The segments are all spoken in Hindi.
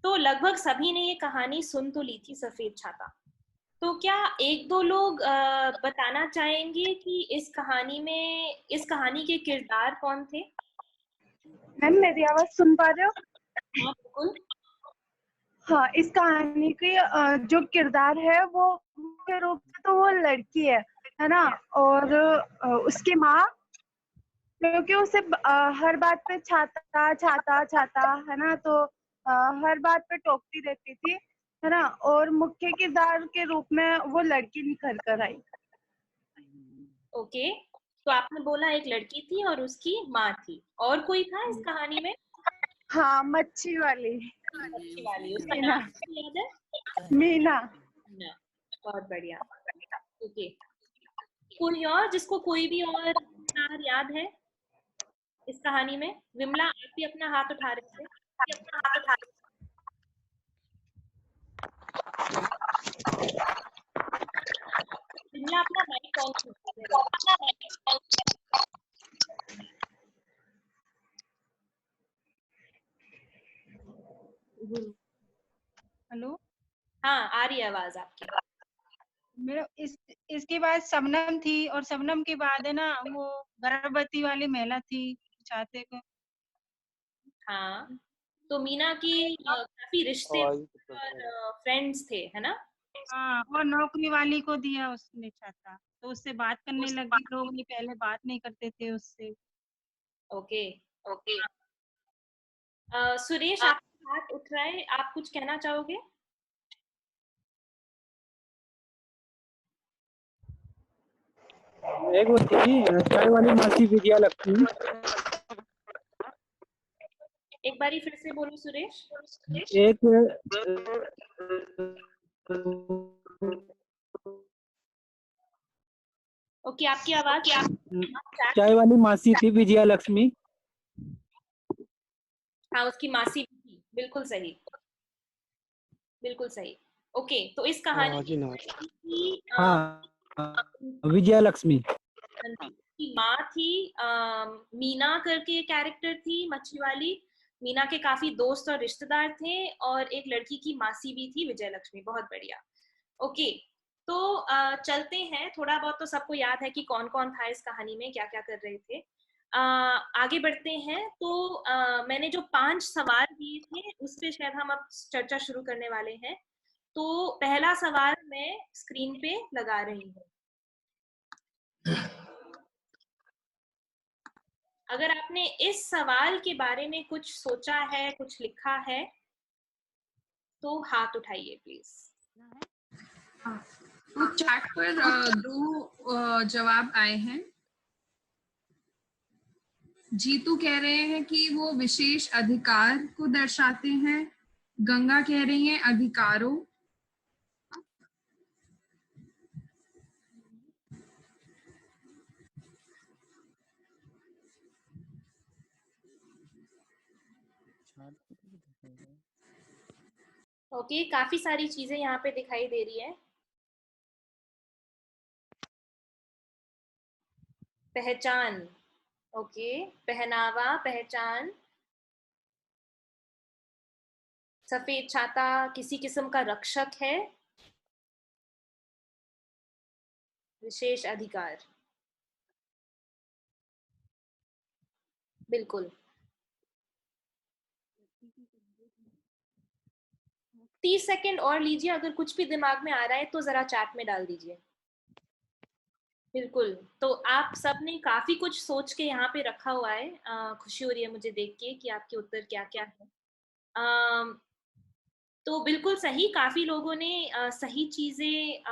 तो लगभग सभी ने ये कहानी सुन तो ली थी, सफेद छाता। तो क्या एक दो लोग बताना चाहेंगे कि इस कहानी के किरदार कौन थे? मैम मेरी आवाज सुन पा रहे हो? हाँ बिल्कुल। हाँ, इस कहानी की जो किरदार है वो मुख्य रूप से तो वो लड़की है ना। और उसकी माँ, क्योंकि उसे हर बात पे छाता छाता छाता है ना, तो हर बात पे टोकती रहती थी, है ना। और मुख्य किरदार के रूप में वो लड़की निखर कर आई। ओके, तो आपने बोला एक लड़की थी और उसकी माँ थी, और कोई था इस कहानी में? हाँ, मच्छी वाली अच्छी वाली, उसका मीना। नाम आपको याद है? मीना। ना, बहुत बढ़िया। ओके, कोई और जिसको कोई भी और किरदार याद है इस कहानी में? विमला, आप भी अपना हाथ उठा रहे थे। विमला, अपना माइक ऑन कीजिए जरा। हेलो। हाँ, आ रही है आवाज आपकी। मेरा इसके बाद शबनम थी, और शबनम के बाद है ना वो गर्भवती वाली महिला थी छाते को। हाँ, तो मीना की काफी रिश्ते और फ्रेंड्स थे, है ना? हाँ, और नौकरी वाली को दिया उसने छाता, तो उससे बात करने लगी। लोग नहीं, पहले बात नहीं करते थे उससे। ओके। सुरेश, आपका हाथ उठ रहा है, आप कुछ कहना चाहोगे? एक वो थी चाय वाली मासी विजया लक्ष्मी। एक बारी फिर से बोलो सुरेश। एक ओके, आपकी आवाज चाय वाली मासी थी विजया लक्ष्मी। हाँ, उसकी मासी भी थी, बिल्कुल सही, बिल्कुल सही। ओके, तो इस कहानी की हाँ, विजया लक्ष्मी। की माँ थी, मीना करके कैरेक्टर थी, मच्छी वाली। मीना के काफी दोस्त और रिश्तेदार थे, और एक लड़की की मासी भी थी, विजय लक्ष्मी। बहुत बढ़िया। ओके, तो चलते हैं। थोड़ा बहुत तो सबको याद है कि कौन कौन था इस कहानी में, क्या क्या कर रहे थे। आगे बढ़ते हैं। तो मैंने जो 5 सवाल दिए थे उस पे शायद हम अब चर्चा शुरू करने वाले हैं। तो पहला सवाल मैं स्क्रीन पे लगा रही हूँ। अगर आपने इस सवाल के बारे में कुछ सोचा है, कुछ लिखा है, तो हाथ उठाइए प्लीज। तो चैट पर दो जवाब आए हैं। जीतू कह रहे हैं कि वो विशेष अधिकार को दर्शाते हैं। गंगा कह रही हैं अधिकारों। ओके, काफी सारी चीजें यहाँ पे दिखाई दे रही है। पहचान, ओके, पहनावा, पहचान। सफेद छाता किसी किस्म का रक्षक है। विशेष अधिकार, बिल्कुल। 30 सेकंड और लीजिए, अगर कुछ भी दिमाग में आ रहा है तो जरा चैट में डाल दीजिए। बिल्कुल। तो आप सब ने काफी कुछ सोच के यहाँ पे रखा हुआ है। खुशी हो रही है मुझे देख के कि आपके उत्तर क्या क्या है। तो बिल्कुल सही, काफी लोगों ने सही चीजें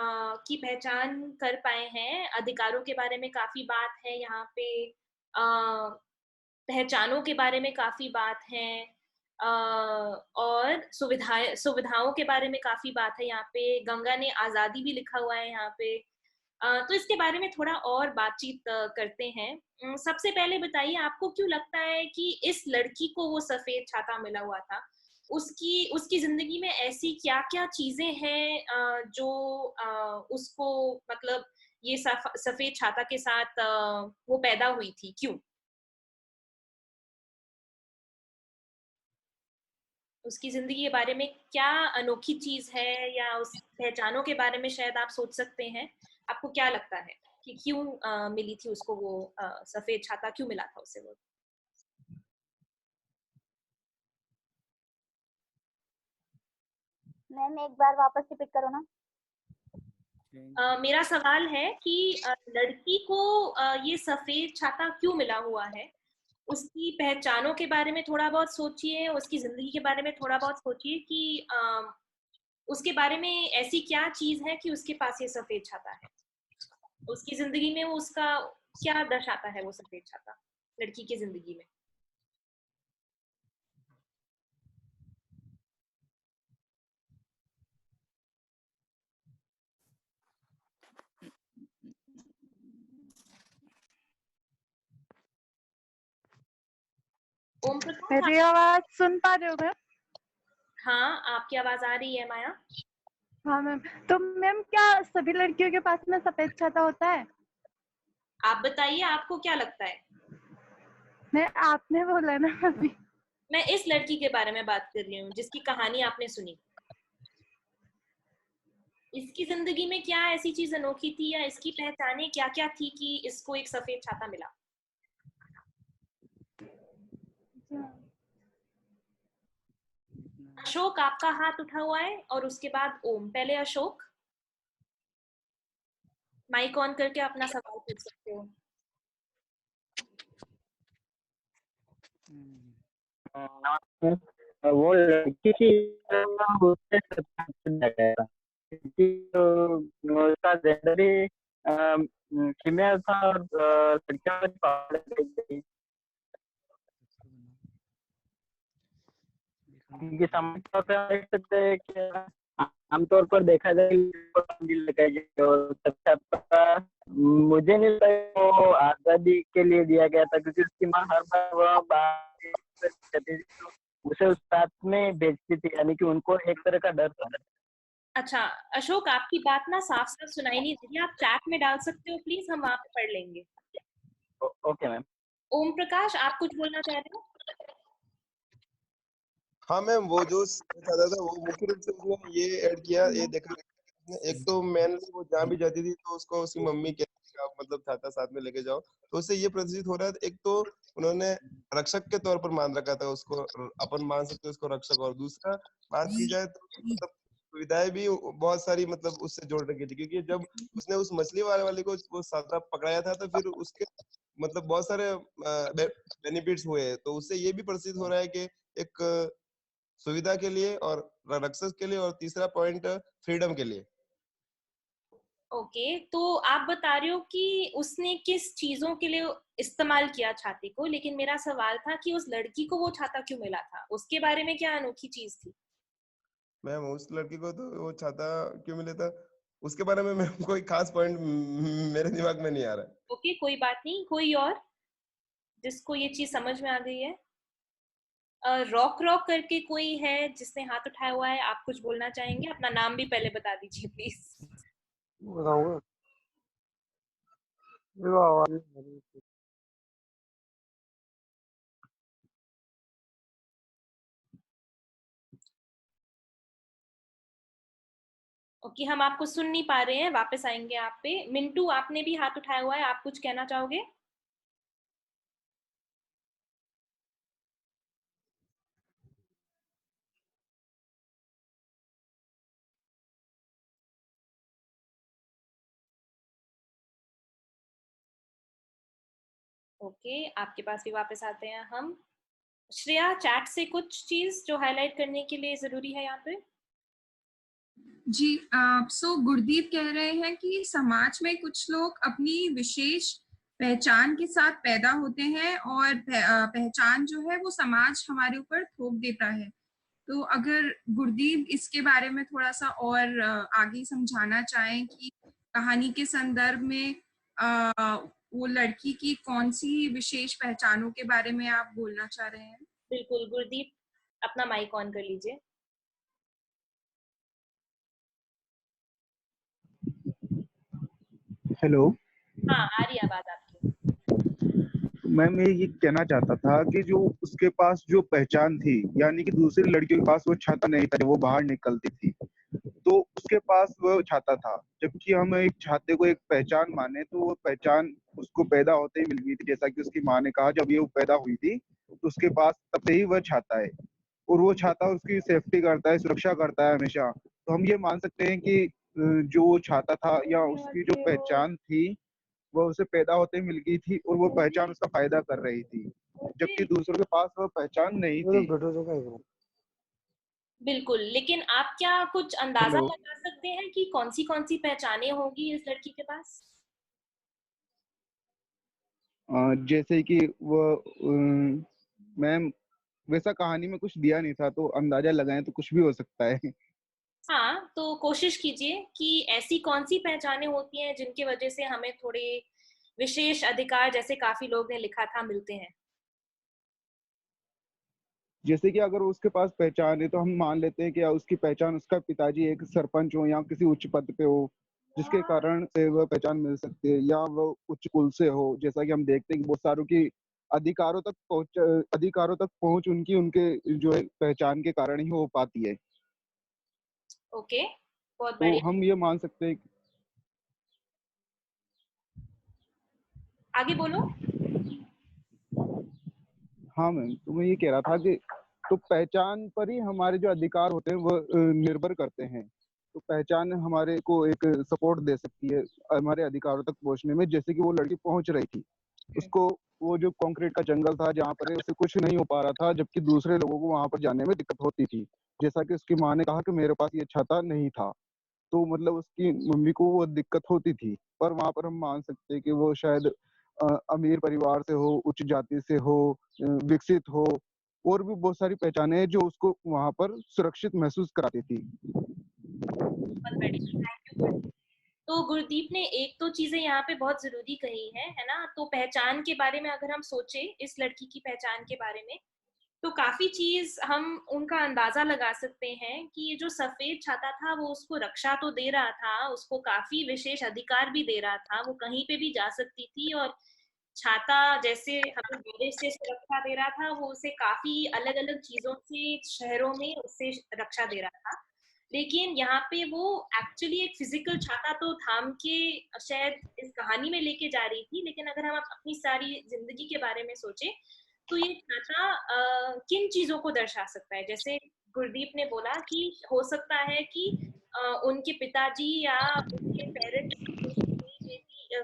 की पहचान कर पाए हैं। अधिकारों के बारे में काफी बात है यहाँ पे। पहचानों के बारे में काफी बात है। और सुविधाओं के बारे में काफी बात है यहाँ पे। गंगा ने आजादी भी लिखा हुआ है यहाँ पे। तो इसके बारे में थोड़ा और बातचीत करते हैं। सबसे पहले बताइए, आपको क्यों लगता है कि इस लड़की को वो सफेद छाता मिला हुआ था? उसकी उसकी जिंदगी में ऐसी क्या क्या चीजें हैं जो उसको, मतलब ये सफेद छाता के साथ वो पैदा हुई थी, क्यों? उसकी जिंदगी के बारे में क्या अनोखी चीज है, या उस पहचानों के बारे में शायद आप सोच सकते हैं। आपको क्या लगता है कि क्यों मिली थी उसको वो सफेद छाता, क्यों मिला था उसे वो? मैम एक बार वापस रिपीट करो ना। मेरा सवाल है कि लड़की को ये सफेद छाता क्यों मिला हुआ है। उसकी पहचानों के बारे में थोड़ा बहुत सोचिए, उसकी जिंदगी के बारे में थोड़ा बहुत सोचिए कि उसके बारे में ऐसी क्या चीज है कि उसके पास ये सफेद छाता है। उसकी जिंदगी में वो उसका क्या दर्शाता है वो सफेद छाता लड़की की जिंदगी में। ओम प्रकाश, मेरी आवाज सुन पा रहे हो मैम? हाँ आपकी आवाज आ रही है माया। हाँ मैम। तो मैम क्या सभी लड़कियों के पास में सफेद छाता होता है? आप बताइए, आपको क्या लगता है? नहीं, आपने बोला ना अभी। मैं इस लड़की के बारे में बात कर रही हूँ जिसकी कहानी आपने सुनी। इसकी जिंदगी में क्या ऐसी चीज अनोखी थी, या इसकी पहचाने क्या क्या थी कि इसको एक सफेद छाता मिला। अशोक आपका हाथ उठा हुआ है और उसके बाद ओम। पहले अशोक, माइक ऑन करके अपना सवाल पूछ सकते हो। वो लड़की की उससे सस्पेंशन लगा था क्योंकि उसका जेंडर ही फीमेल था और लड़कियों में पावर गई क्योंकि सामान्य तौर पे हम देख सकते हैं कि आमतौर पर देखा जाए और सबका मुझे नहीं लगता वो आजादी के लिए दिया गया था क्योंकि उसकी माँ हर बार वह बाहर उसे उस साथ में भेजती थी यानी कि उनको एक तरह का डर था। अच्छा अशोक, आपकी बात ना साफ साफ सुनाई नहीं दे रही, आप चैट में डाल सकते हो प्लीज, हम वहां पे पढ़ लेंगे। Okay ma'am. ओम प्रकाश, आप कुछ बोलना चाह रहे हो? हाँ मैम, वो जो चाहता था वो मुख्य रूप से उसने ये ऐड किया, ये देखा गया। एक तो मेनली वो जहाँ भी जाती थी तो उसको उसकी मम्मी कहती थी आप मतलब छाता साथ में लेके जाओ, तो उससे ये प्रदर्शित हो रहा है। एक तो उन्होंने रक्षक के तौर पर मान रखा था उसको, अपन मान सकते हैं उसको रक्षक। और दूसरा बात की जाए तो मतलब सुविधाएं भी बहुत सारी मतलब उससे जोड़ रखी थी, क्योंकि जब उसने उस मछली वाले को वो छाता पकड़ाया था तो फिर उसके मतलब बहुत सारे बेनिफिट्स हुए। तो उससे ये भी प्रदर्शित हो रहा है कि एक सुविधा के लिए और रक्षक के लिए, और तीसरा पॉइंट फ्रीडम के लिए। ओके, तो आप बता रहे हो कि उसने किस चीजों के लिए इस्तेमाल किया छाते को, लेकिन मेरा सवाल था कि उस लड़की को वो छाता क्यों मिला था, उसके बारे में क्या अनोखी चीज थी। मैम उस लड़की को तो वो छाता क्यों मिला था उसके बारे में मैम कोई खास पॉइंट मेरे दिमाग में नहीं आ रहा। ओके कोई बात नहीं, कोई और जिसको ये चीज समझ में आ गई है। रॉक रॉक करके कोई है जिसने हाथ उठाया हुआ है, आप कुछ बोलना चाहेंगे? अपना नाम भी पहले बता दीजिए प्लीज। बताऊंगा। ओके हम आपको सुन नहीं पा रहे हैं, वापस आएंगे आप पे। मिंटू आपने भी हाथ उठाया हुआ है, आप कुछ कहना चाहोगे? ओके आपके पास भी वापस आते हैं हम। श्रेया, चैट से कुछ चीज जो हाईलाइट करने के लिए जरूरी है यहाँ पे। जी सो गुरदीप कह रहे हैं कि समाज में कुछ लोग अपनी विशेष पहचान के साथ पैदा होते हैं और पहचान जो है वो समाज हमारे ऊपर थोप देता है। तो अगर गुरदीप इसके बारे में थोड़ा सा और आगे समझाना चाहें कि कहानी के संदर्भ में वो लड़की की कौन सी विशेष पहचानों के बारे में आप बोलना चाह रहे हैं। बिल्कुल गुरदीप, अपना माइक ऑन कर लीजिए। हेलो। हाँ आ रही आवाज आपकी। मैं ये कहना चाहता था कि जो उसके पास जो पहचान थी, यानी कि दूसरी लड़कियों के पास वो छाता नहीं था जब वो बाहर निकलती थी, तो उसके पास वो छाता था। जबकि हम एक छाते को एक पहचान माने तो वो पहचान उसको पैदा होते ही मिल गई थी। जैसा कि उसकी माँ ने कहा, जब ये पैदा हुई थी तो उसके पास तब से ही वह छाता है, और वो छाता उसकी सेफ्टी करता है, सुरक्षा करता है हमेशा। तो हम ये मान सकते हैं कि जो वो छाता था या उसकी जो पहचान थी वो उसे पैदा होते ही मिल गई थी, और वो पहचान उसका फायदा कर रही थी, जबकि दूसरों के पास वो पहचान नहीं थी। बिल्कुल, लेकिन आप क्या कुछ अंदाजा हेलो। लगा सकते हैं कि कौन सी पहचानें होंगी इस लड़की के पास? जैसे कि वो मैम, वैसा कहानी में कुछ दिया नहीं था, तो अंदाजा लगाएं तो कुछ भी हो सकता है। हाँ, तो कोशिश कीजिए कि ऐसी कौन सी पहचानें होती हैं जिनकी वजह से हमें थोड़े विशेष अधिकार, जैसे काफी लोग ने लिखा था, मिलते हैं। जैसे कि अगर उसके पास पहचान है तो हम मान लेते हैं कि उसकी पहचान, उसका पिताजी एक सरपंच हो या किसी उच्च पद पे हो, जिसके कारण से वह पहचान मिल सकती है, या वह उच्च कुल से हो। जैसा कि हम देखते हैं कि बहुत सारों की अधिकारों तक पहुंच उनकी उनके जो है पहचान के कारण ही हो पाती है। ओके, बहुत तो बढ़िया। हम ये मान सकते हैं। आगे बोलो। हाँ मैम, तो मैं ये कह रहा था कि तो पहचान पर ही हमारे जो अधिकार होते हैं वो निर्भर करते हैं। तो पहचान हमारे को एक सपोर्ट दे सकती है हमारे अधिकारों तक पहुंचने में। जैसे कि वो लड़की पहुंच रही थी, उसको वो जो कंक्रीट का जंगल था जहाँ पर उसे कुछ नहीं हो पा रहा था, जबकि दूसरे लोगों को वहां पर जाने में दिक्कत होती थी। जैसा कि उसकी माँ ने कहा कि मेरे पास ये छाता नहीं था, तो मतलब उसकी मम्मी को वो दिक्कत होती थी। पर वहां पर हम मान सकते हैं कि वो शायद अमीर परिवार से हो, उच्च जाति से हो, विकसित हो, और भी बहुत सारी पहचानें हैं जो उसको वहां पर सुरक्षित महसूस कराती थी। बहुत बढ़िया, थैंक यू गुरदीप। तो गुरदीप ने एक तो चीजें यहाँ पे बहुत जरूरी कही है ना? तो पहचान के बारे में अगर हम सोचे, इस लड़की की पहचान के बारे में, तो काफी चीज हम उनका अंदाजा लगा सकते हैं कि ये जो सफेद छाता था वो उसको रक्षा तो दे रहा था, उसको काफी विशेष अधिकार भी दे रहा था, वो कहीं पे भी जा सकती थी। और छाता जैसे हमें बारिश से सुरक्षा दे रहा था, वो उसे काफी अलग अलग चीजों से, शहरों में उससे रक्षा दे रहा था। लेकिन यहाँ पे वो एक्चुअली एक फिजिकल छाता तो थाम के शायद इस कहानी में लेके जा रही थी, लेकिन अगर हम अपनी सारी जिंदगी के बारे में सोचे तो ये छाता किन चीजों को दर्शा सकता है? जैसे गुरदीप ने बोला कि हो सकता है कि उनके पिताजी या उनके पेरेंट्स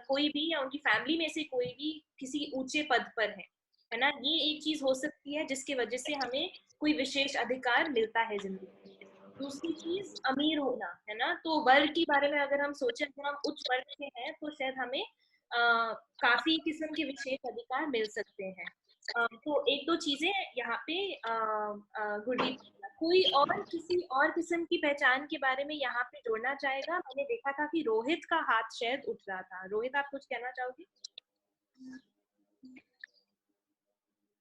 कोई भी या उनकी फैमिली में से कोई भी किसी ऊंचे पद पर है ना? ये एक चीज हो सकती है जिसकी वजह से हमें कोई विशेष अधिकार मिलता है जिंदगी में। दूसरी चीज अमीर होना, है ना? तो वर्ग के बारे में अगर हम सोचें, अगर हम उच्च वर्ग से हैं तो शायद हमें काफी किस्म के विशेष अधिकार मिल सकते हैं। तो एक दो चीजें यहाँ पे गुरदीप, कोई और किसी और किस्म की पहचान के बारे में यहाँ पे जोड़ना चाहेगा? मैंने देखा था कि रोहित का हाथ शायद उठ रहा था। रोहित, आप कुछ कहना चाहोगे?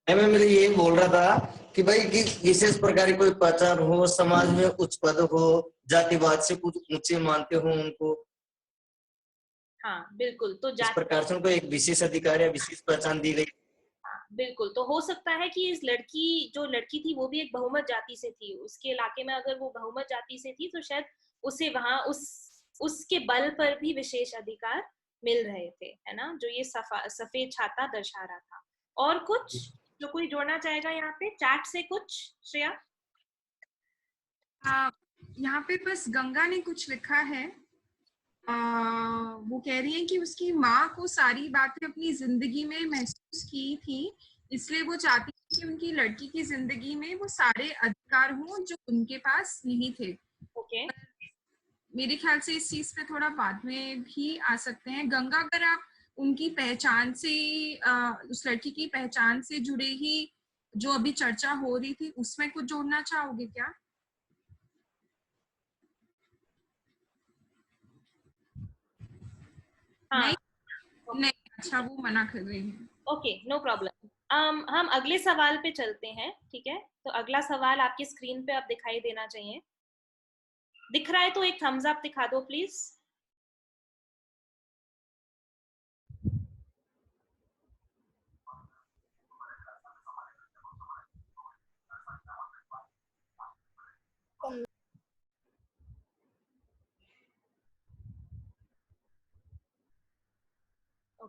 मैं मेरे ये बोल रहा था कि भाई कि विशेष प्रकार की कोई पहचान हो, समाज में उच्च पद हो, जातिवाद से कुछ ऊंचे मानते हो उनको, हाँ बिल्कुल। तो इस प्रकार से उनको एक विशेष अधिकार या विशेष पहचान दी गई। बिल्कुल, तो हो सकता है कि इस जो लड़की थी वो भी एक बहुमत जाति से थी, उसके इलाके में अगर वो बहुमत जाति से थी तो शायद उसे वहां उसके बल पर भी विशेष अधिकार मिल रहे थे, है ना? जो ये सफेद छाता दर्शा रहा था। और कुछ जो कोई जोड़ना चाहेगा यहाँ पे चैट से? कुछ श्रेया? यहाँ पे बस गंगा ने कुछ लिखा है। वो कह रही है कि उसकी माँ को सारी बातें अपनी जिंदगी में महसूस की थी, इसलिए वो चाहती थी कि उनकी लड़की की जिंदगी में वो सारे अधिकार हों जो उनके पास नहीं थे। ओके, मेरे ख्याल से इस चीज पे थोड़ा बाद में भी आ सकते हैं। गंगा, अगर आप उनकी पहचान से, उस लड़की की पहचान से जुड़े ही जो अभी चर्चा हो रही थी उसमें कुछ जोड़ना चाहोगे क्या? हाँ, नहीं, अच्छा, वो मना कर रही है। Okay, no problem. हम अगले सवाल पे चलते हैं, ठीक है? तो अगला सवाल आपकी स्क्रीन पे अब दिखाई देना चाहिए। दिख रहा है तो एक थम्स अप दिखा दो प्लीज।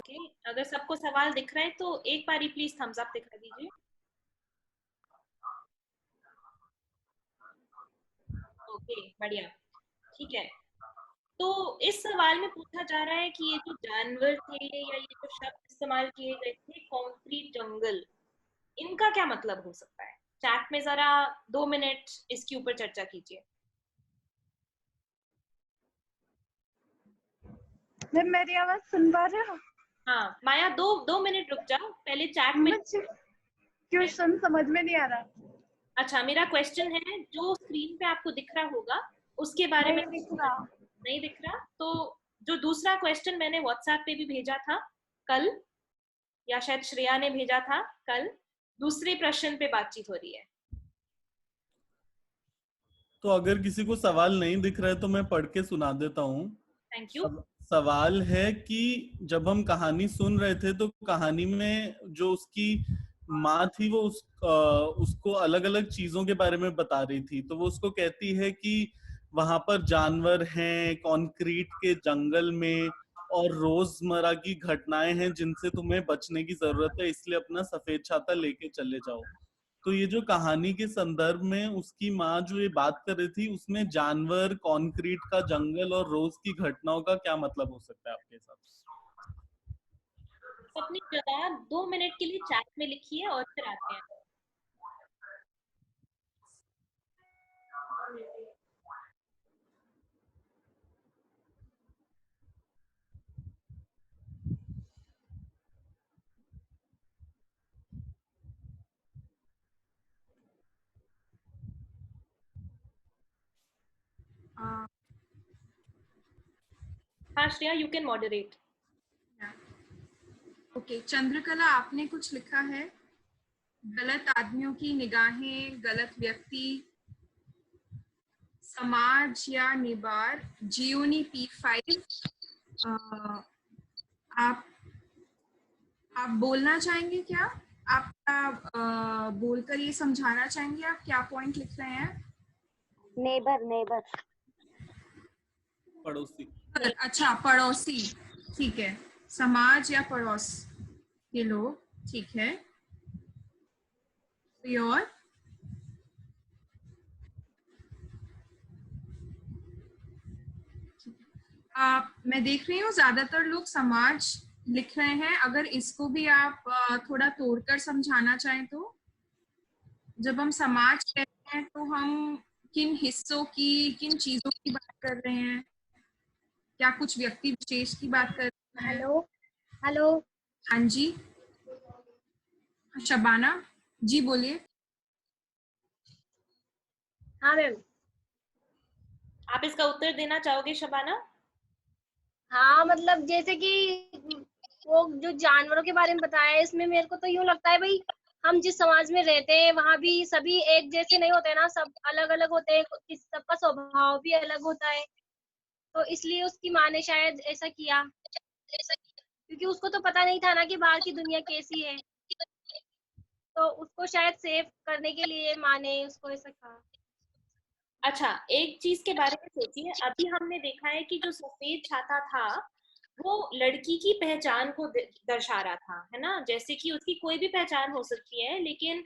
ओके, अगर सबको सवाल दिख रहा है तो एक बारी प्लीज थम्स अप दिखा दीजिए। ओके, बढ़िया, ठीक है। तो इस सवाल में पूछा जा रहा है कि ये जो जानवर थे या ये जो शब्द इस्तेमाल किए गए थे, कॉन्क्रीट जंगल, इनका क्या मतलब हो सकता है? चैट में जरा 2 मिनट इसके ऊपर चर्चा कीजिए। मैम मेरी आवाज सुन पा रहे हो? हाँ माया, 2 मिनट रुक जाओ, पहले चैट में। मुझे क्वेश्चन समझ में नहीं आ रहा। अच्छा, मेरा क्वेश्चन है, जो स्क्रीन पे आपको दिख रहा होगा उसके बारे में नहीं दिख रहा। नहीं दिख रहा? तो जो दूसरा क्वेश्चन मैंने व्हाट्सएप पे भी भेजा था कल, या शायद श्रेया ने भेजा था कल, दूसरे प्रश्न पे बातचीत हो रही है। तो अगर किसी को सवाल नहीं दिख रहा है तो मैं पढ़ के सुना देता हूँ। Thank you. सवाल है कि जब हम कहानी सुन रहे थे तो कहानी में जो उसकी माँ थी वो उसको अलग अलग चीजों के बारे में बता रही थी। तो वो उसको कहती है कि वहां पर जानवर हैं कंक्रीट के जंगल में, और रोजमर्रा की घटनाएं हैं जिनसे तुम्हें बचने की जरूरत है, इसलिए अपना सफेद छाता लेके चले जाओ। तो ये जो कहानी के संदर्भ में उसकी माँ जो ये बात कर रही थी, उसमें जानवर, कंक्रीट का जंगल और रोज की घटनाओं का क्या मतलब हो सकता है आपके हिसाब से? अपनी जवाब 2 मिनट के लिए चैट में लिखिए और फिर आते हैं। हाँ Shreya, you can moderate. Okay, Chandrakala आपने कुछ लिखा है, गलत आदमियों की निगाहें, गलत व्यक्ति, समाज या निबार, जीओनी P5। आप बोलना चाहेंगे क्या? आप बोलकर ये समझाना चाहेंगे आप क्या पॉइंट लिख रहे हैं? नेबर, नेबर, पड़ोसी। अच्छा, पड़ोसी, ठीक है। समाज या पड़ोस के लोग, ठीक है। कोई और? मैं देख रही हूँ ज्यादातर लोग समाज लिख रहे हैं। अगर इसको भी आप थोड़ा तोड़कर समझाना चाहें तो। जब हम समाज कहते हैं तो हम किन हिस्सों की, किन चीजों की बात कर रहे हैं? क्या कुछ व्यक्ति विशेष की बात कर रहे हैं? Hello hello. हाँ जी, शबाना जी बोलिए। हाँ मैम। आप इसका उत्तर देना चाहोगे शबाना? हाँ मतलब जैसे कि वो जो जानवरों के बारे में बताया है, इसमें मेरे को तो यूं लगता है भाई, हम जिस समाज में रहते हैं वहाँ भी सभी एक जैसे नहीं होते ना, सब अलग अलग होते हैं, सबका स्वभाव भी अलग होता है। तो इसलिए उसकी माँ ने शायद ऐसा किया, क्योंकि उसको तो पता नहीं था ना कि बाहर की दुनिया कैसी है, तो उसको शायद सेव करने के लिए माँ ने उसको ऐसा कहा। अच्छा, एक चीज के बारे में सोचिए, अभी हमने देखा है कि जो सफेद छाता था वो लड़की की पहचान को दर्शा रहा था, है ना? जैसे कि उसकी कोई भी पहचान हो सकती है, लेकिन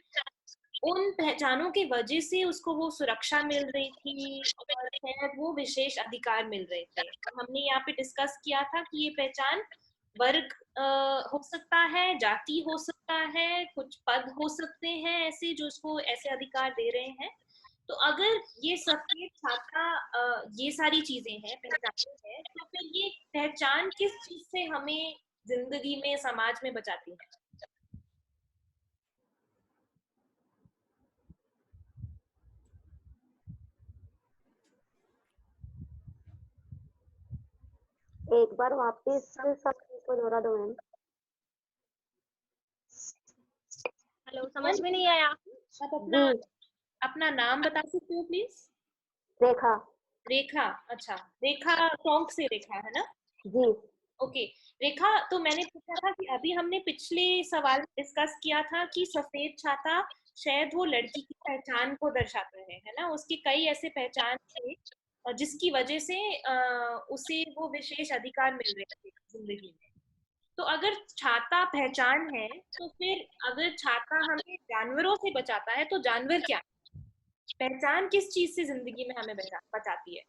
उन पहचानों की वजह से उसको वो सुरक्षा मिल रही थी और शायद वो विशेष अधिकार मिल रहे थे। हमने यहाँ पे डिस्कस किया था कि ये पहचान वर्ग हो सकता है, जाति हो सकता है, कुछ पद हो सकते हैं ऐसे जो उसको ऐसे अधिकार दे रहे हैं। तो अगर ये सफेद छाता ये सारी चीजें हैं, पहचान है, तो फिर ये पहचान किस चीज से हमें जिंदगी में, समाज में बचाती है? एक बार वापस सब को दोहरा दो मैम। हेलो, समझ में नहीं आया। आप अपना नाम बता सकते हो प्लीज? रेखा। रेखा, अच्छा रेखा, टोंक से रेखा, है ना? जी। ओके रेखा, तो मैंने पूछा था कि अभी हमने पिछले सवाल में डिस्कस किया था कि सफेद छाता शायद वो लड़की की पहचान को दर्शाता है ना? उसके कई ऐसे पहचान थे जिसकी वजह से उसे वो विशेष अधिकार मिल रहे थे जिंदगी में। तो अगर छाता पहचान है, तो फिर अगर छाता हमें जानवरों से बचाता है, तो जानवर क्या? पहचान किस चीज से जिंदगी में हमें बचाती है?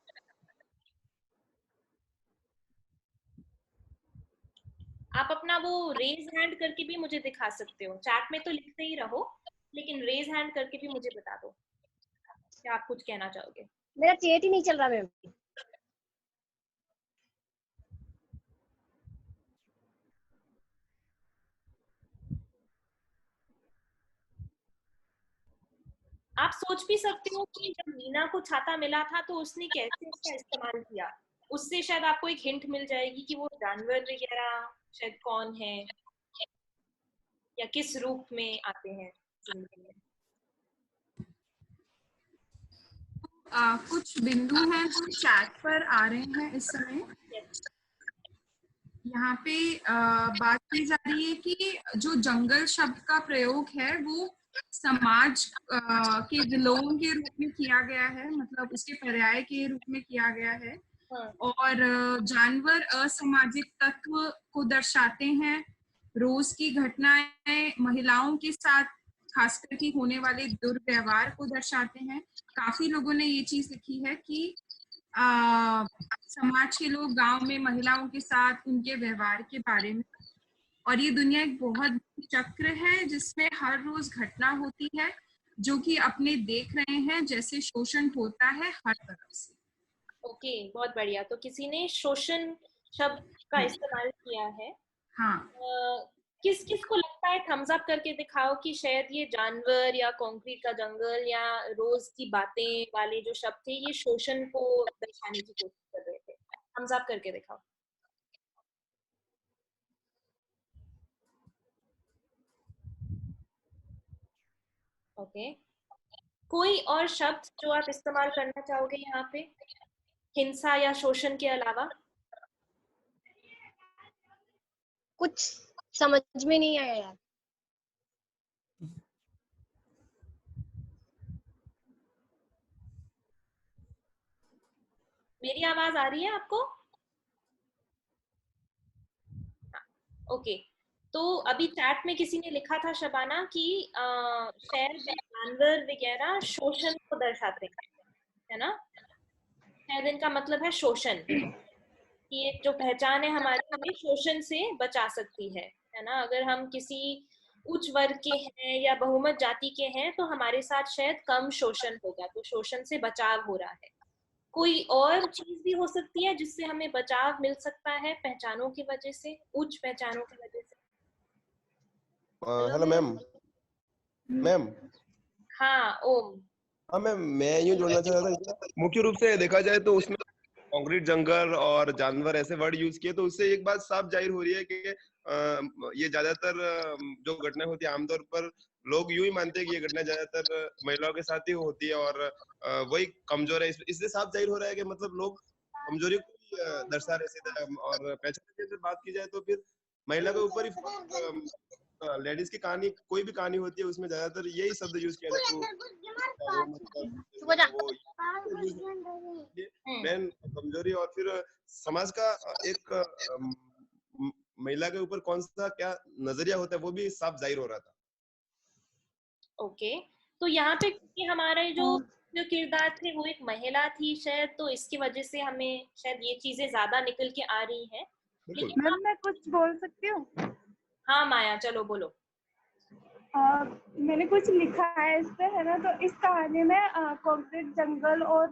आप अपना वो रेज हैंड करके भी मुझे दिखा सकते हो, चैट में तो लिखते ही रहो, लेकिन रेज हैंड करके भी मुझे बता दो क्या आप कुछ कहना चाहोगे। मेरा चेट ही नहीं चल रहा मैम। आप सोच भी सकते हो कि जब मीना को छाता मिला था तो उसने कैसे उसका इस्तेमाल किया, उससे शायद आपको एक हिंट मिल जाएगी कि वो जानवर वगैरह शायद कौन है या किस रूप में आते हैं जिंदगी में। कुछ बिंदु हैं जो चैट पर आ रहे हैं इस समय। यहाँ पे बात की जा रही है कि जो जंगल शब्द का प्रयोग है वो समाज के विलोम के रूप में किया गया है, मतलब उसके पर्याय के रूप में किया गया है। और जानवर असामाजिक तत्व को दर्शाते हैं, रोज की घटनाएं महिलाओं के साथ खासकर की होने वाले दुर्व्यवहार को दर्शाते हैं। काफी लोगों ने ये चीज लिखी है कि समाज के लोग गांव में महिलाओं के साथ उनके व्यवहार के बारे में, और ये दुनिया एक बहुत बड़ी चक्र है जिसमें हर रोज घटना होती है जो कि अपने देख रहे हैं जैसे शोषण होता है हर तरफ से। ओके, बहुत बढ़िया। तो किसी ने शोषण शब्द का इस्तेमाल किया है। हाँ। किस किस को लगता है, थम्स अप करके दिखाओ कि शायद ये जानवर या कंक्रीट का जंगल या रोज की बातें वाले जो शब्द थे ये शोषण को दर्शाने की कोशिश कर रहे थे। थम्स अप करके दिखाओ। ओके, कोई और शब्द जो आप इस्तेमाल करना चाहोगे यहाँ पे हिंसा या शोषण के अलावा? कुछ समझ में नहीं आया यार। मेरी आवाज आ रही है आपको? ओके, तो अभी चैट में किसी ने लिखा था शबाना कि शायद जानवर वगैरह शोषण को दर्शाते हैं, है ना? शायद इनका मतलब है शोषण, कि एक जो पहचान है हमारी हमें शोषण से बचा सकती है ना? अगर हम किसी उच्च वर्ग के हैं या बहुमत जाति के हैं तो हमारे साथ शायद कम शोषण होगा, तो शोषण से बचाव हो रहा है। कोई और चीज भी हो सकती है जिससे हमें बचाव मिल सकता है पहचानों की वजह से, उच्च पहचानों की वजह से? Hello ma'am. मैम। हाँ ओम। हाँ मैम, मैं यूँ जोड़ना चाह रहा था, मुख्य रूप से देखा जाए तो उसमें कंक्रीट जंगल और जानवर ऐसे वर्ड यूज किए, तो उससे एक बात साफ जाहिर हो रही है कि ये ज्यादातर जो घटनाएं होती है आमतौर पर लोग यूं ही मानते हैं कि ये घटना ज्यादातर महिलाओं के साथ ही होती है और वही कमजोर है। इससे साफ जाहिर हो रहा है कि मतलब लोग कमजोरी को ही दर्शा रहे सीधा। और पहचान की अगर बात की जाए तो फिर महिला के ऊपर ही लेडीज की कहानी, कोई भी कहानी होती है उसमें ज्यादातर यही शब्द यूज किया जाता है, वो मेन कमजोरी। और फिर समाज का एक महिला के ऊपर कौन सा क्या नजरिया होता है वो भी साफ जाहिर हो रहा था। ओके, तो यहाँ पे क्योंकि हमारे जो किरदार थे वो एक महिला थी शायद, तो इसकी वजह से हमें शायद ये चीजें ज्यादा निकल के आ रही हैं। लेकिन मैम मैं कुछ बोल सकती हूँ? हाँ माया, चलो बोलो। मैंने कुछ लिखा है इस पे, है ना? तो इस कहानी में कंक्रीट जंगल और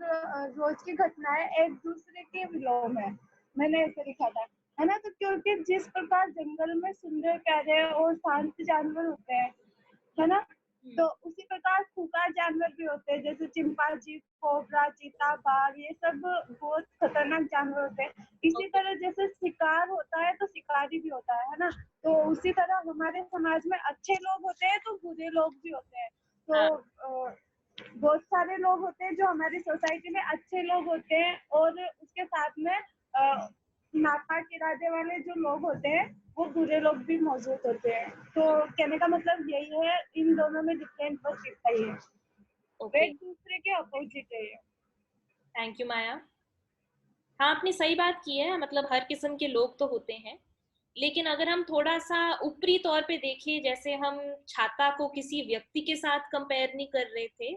रोज की घटनाएं एक दूसरे के विलोम है, मैंने ऐसे लिखा था, है ना? तो क्योंकि जिस प्रकार जंगल में सुंदर प्यारे और शांत जानवर होते हैं, है ना, तो उसी प्रकार खूंखार जानवर भी होते हैं, जैसे चिंपांजी, कोबरा, चीता, बाघ, ये सब बहुत खतरनाक जानवर होते हैं। इसी तरह जैसे शिकार होता है तो शिकारी भी होता है ना? तो उसी तरह हमारे समाज में अच्छे लोग होते हैं तो बुरे लोग भी होते हैं। तो बहुत सारे लोग होते हैं जो हमारी सोसाइटी में अच्छे लोग होते हैं, और उसके साथ में नापाक इरादे वाले जो लोग होते हैं वो बुरे लोग भी मौजूद होते हैं। तो कहने का मतलब यही है, इन दोनों में डिफरेंट बस इतना ही है, एक दूसरे के अपोजिट है। थैंक यू माया। हाँ, आपने सही बात की है, मतलब हर किस्म के लोग तो होते हैं, लेकिन अगर हम थोड़ा सा ऊपरी तौर पे देखें, जैसे हम छाता को किसी व्यक्ति के साथ कंपेयर नहीं कर रहे थे,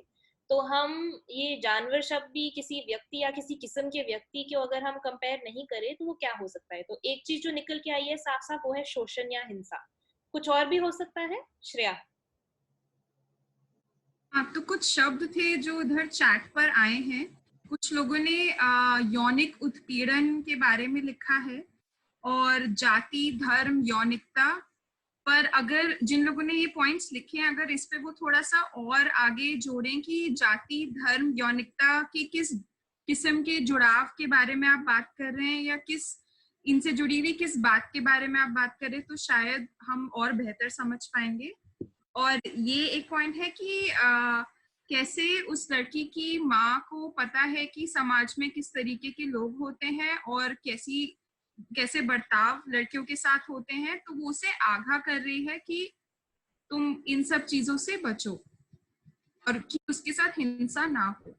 तो हम ये जानवर शब्द भी किसी व्यक्ति या किसी किस्म के व्यक्ति को अगर हम कंपेयर नहीं करें तो वो क्या हो सकता है? तो एक चीज जो निकल के आई है साफ साफ, वो है शोषण या हिंसा। कुछ और भी हो सकता है श्रेया? हाँ, तो कुछ शब्द थे जो इधर चैट पर आए हैं। कुछ लोगों ने यौनिक उत्पीड़न के बारे में लिखा है और जाति, धर्म, यौनिकता पर अगर जिन लोगों ने ये पॉइंट्स लिखे हैं, अगर इस पे वो थोड़ा सा और आगे जोड़ें कि जाति, धर्म, यौनिकता की किस किस्म के जुड़ाव के बारे में आप बात कर रहे हैं या किस इनसे जुड़ी हुई किस बात के बारे में आप बात करें तो शायद हम और बेहतर समझ पाएंगे। और ये एक पॉइंट है कि कैसे उस लड़की की माँ को पता है कि समाज में किस तरीके के लोग होते हैं और कैसे बर्ताव लड़कियों के साथ होते हैं, तो वो उसे आगाह कर रही है कि तुम इन सब चीजों से बचो और कि उसके साथ हिंसा ना हो।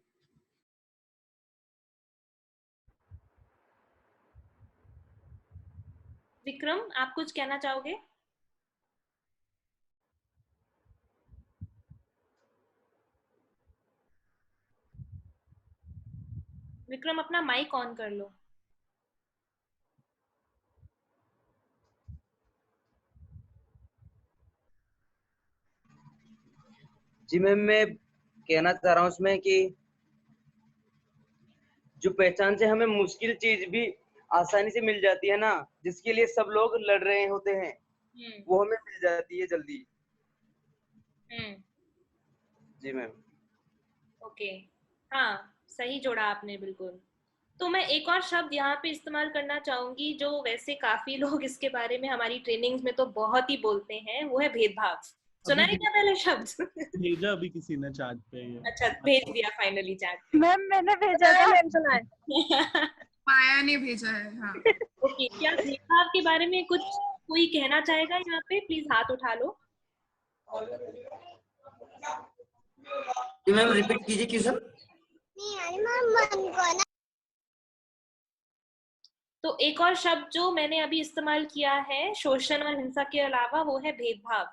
विक्रम, आप कुछ कहना चाहोगे? विक्रम, अपना माइक ऑन कर लो। जी मैम, मैं कहना चाह रहा हूँ उसमें कि जो पहचान से हमें मुश्किल चीज भी आसानी से मिल जाती है ना, जिसके लिए सब लोग लड़ रहे होते हैं, वो हमें मिल जाती है जल्दी। जी मैम। ओके, हाँ सही जोड़ा आपने बिल्कुल। तो मैं एक और शब्द यहाँ पे इस्तेमाल करना चाहूंगी जो वैसे काफी लोग इसके बारे में हमारी ट्रेनिंग्स में तो बहुत ही बोलते हैं, वो है भेदभाव। सुना है क्या पहले शब्द? भेजा अभी किसी ने चैट पे ये। अच्छा, भेज दिया फाइनली चैट। मैम मैंने भेजा था। मैम सुना है। माया ने भेजा है। हाँ। ओके, क्या भेदभाव के बारे में कुछ कोई कहना चाहेगा यहाँ पे? प्लीज हाथ उठा लो। मैम रिपीट कीजिए क्वेश्चन। तो एक और शब्द जो मैंने अभी इस्तेमाल किया है शोषण और हिंसा के अलावा, वो है भेदभाव।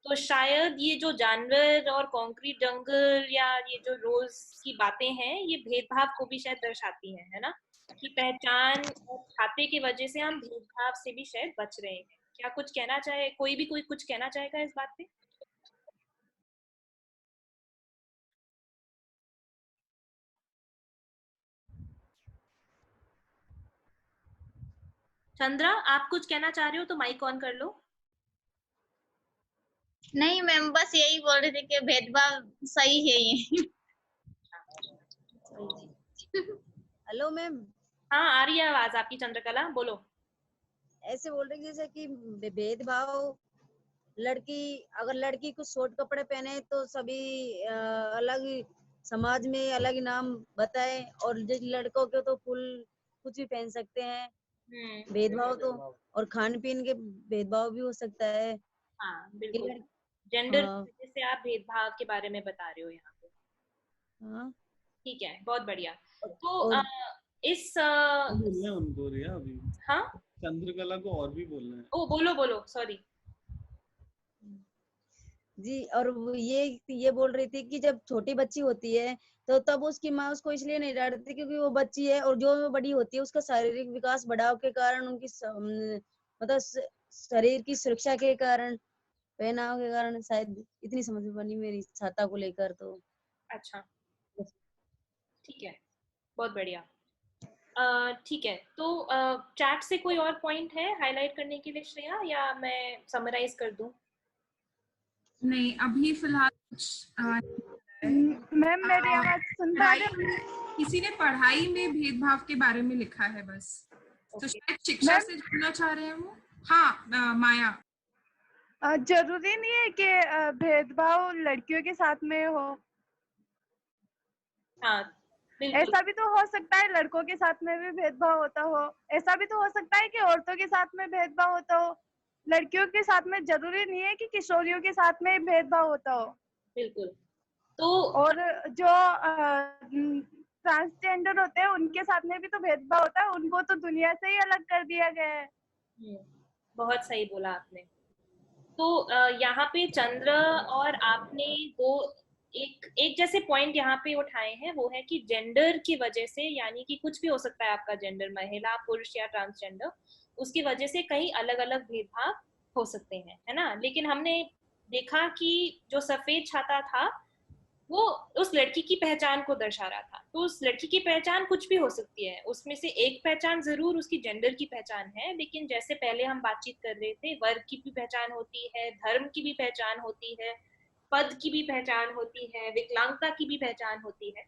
तो शायद ये जो जानवर और कंक्रीट जंगल या ये जो रोज की बातें हैं, ये भेदभाव को भी शायद दर्शाती हैं, है ना? कि पहचान और छाते की वजह से हम भेदभाव से भी शायद बच रहे हैं। क्या कुछ कहना चाहे कोई कुछ कहना चाहेगा इस बात पे? चंद्रा, आप कुछ कहना चाह रहे हो तो माइक ऑन कर लो। नहीं मैम, बस यही बोल रही थी कि भेदभाव सही है ये। Hello ma'am. हाँ, आ रही है आवाज आपकी चंद्रकला, बोलो। ऐसे बोल रही जैसे कि भेदभाव, अगर लड़की कुछ शॉर्ट कपड़े पहने तो सभी अलग समाज में अलग नाम बताए, और जिस लड़कों के तो फुल कुछ भी पहन सकते हैं। भेदभाव तो, और खान पीन के भेदभाव भी हो सकता है। हाँ बिल्कुल, जेंडर की वजह से आप भेदभाव के बारे में बता रहे हो यहाँ पे। हाँ ठीक है, बहुत बढ़िया। तो इस बोलना है उनको रिया अभी। हाँ, चंद्रकला को और भी बोलना है। ओ बोलो, सॉरी जी। और ये बोल रही थी कि जब छोटी बच्ची होती है तो तब उसकी माँ उसको इसलिए नहीं डांटती क्योंकि वो बच्ची है, और जो बड़ी होती है उसका शारीरिक विकास बढ़ाव के कारण, उनकी मतलब शरीर की सुरक्षा के कारण, पहनाव के कारण, शायद इतनी समझ बनी मेरी छाता को लेकर। तो अच्छा, ठीक है, बहुत बढ़िया। ठीक है, तो चैट से कोई और पॉइंट है हाईलाइट करने के लिए श्रेया, या मैं समराइज कर दूं? नहीं, अभी फिलहाल कुछ मैम मेरी आवाज सुन पा रहे हो? किसी ने पढ़ाई में भेदभाव के बारे में लिखा है बस। तो शायद शिक्षा से जुड़ना चाह रहे हैं वो। हाँ माया। जरूरी नहीं है कि भेदभाव लड़कियों के साथ में हो। हाँ, ऐसा भी तो हो सकता है लड़कों के साथ में भी भेदभाव होता हो। ऐसा भी तो हो सकता है कि औरतों के साथ में भेदभाव होता हो। लड़कियों के साथ में जरूरी नहीं है कि किशोरियों के साथ में भेदभाव होता हो। बिल्कुल। तो और जो ट्रांसजेंडर होते हैं उनके साथ में भी तो भेदभाव होता है। उनको तो दुनिया से ही अलग कर दिया गया है। बहुत सही बोला आपने। तो यहाँ पे चंद्र और आपने दो एक जैसे पॉइंट यहाँ पे उठाए हैं, वो है कि जेंडर की वजह से, यानी कि कुछ भी हो सकता है आपका जेंडर, महिला, पुरुष या ट्रांसजेंडर, उसकी वजह से कई अलग अलग भेदभाव हो सकते हैं, है ना। लेकिन हमने देखा कि जो सफेद छाता था वो उस लड़की की पहचान को दर्शा रहा था। तो उस लड़की की पहचान कुछ भी हो सकती है, उसमें से एक पहचान जरूर उसकी जेंडर की पहचान है, लेकिन जैसे पहले हम बातचीत कर रहे थे, वर्ग की भी पहचान होती है, धर्म की भी पहचान होती है, पद की भी पहचान होती है, विकलांगता की भी पहचान होती है।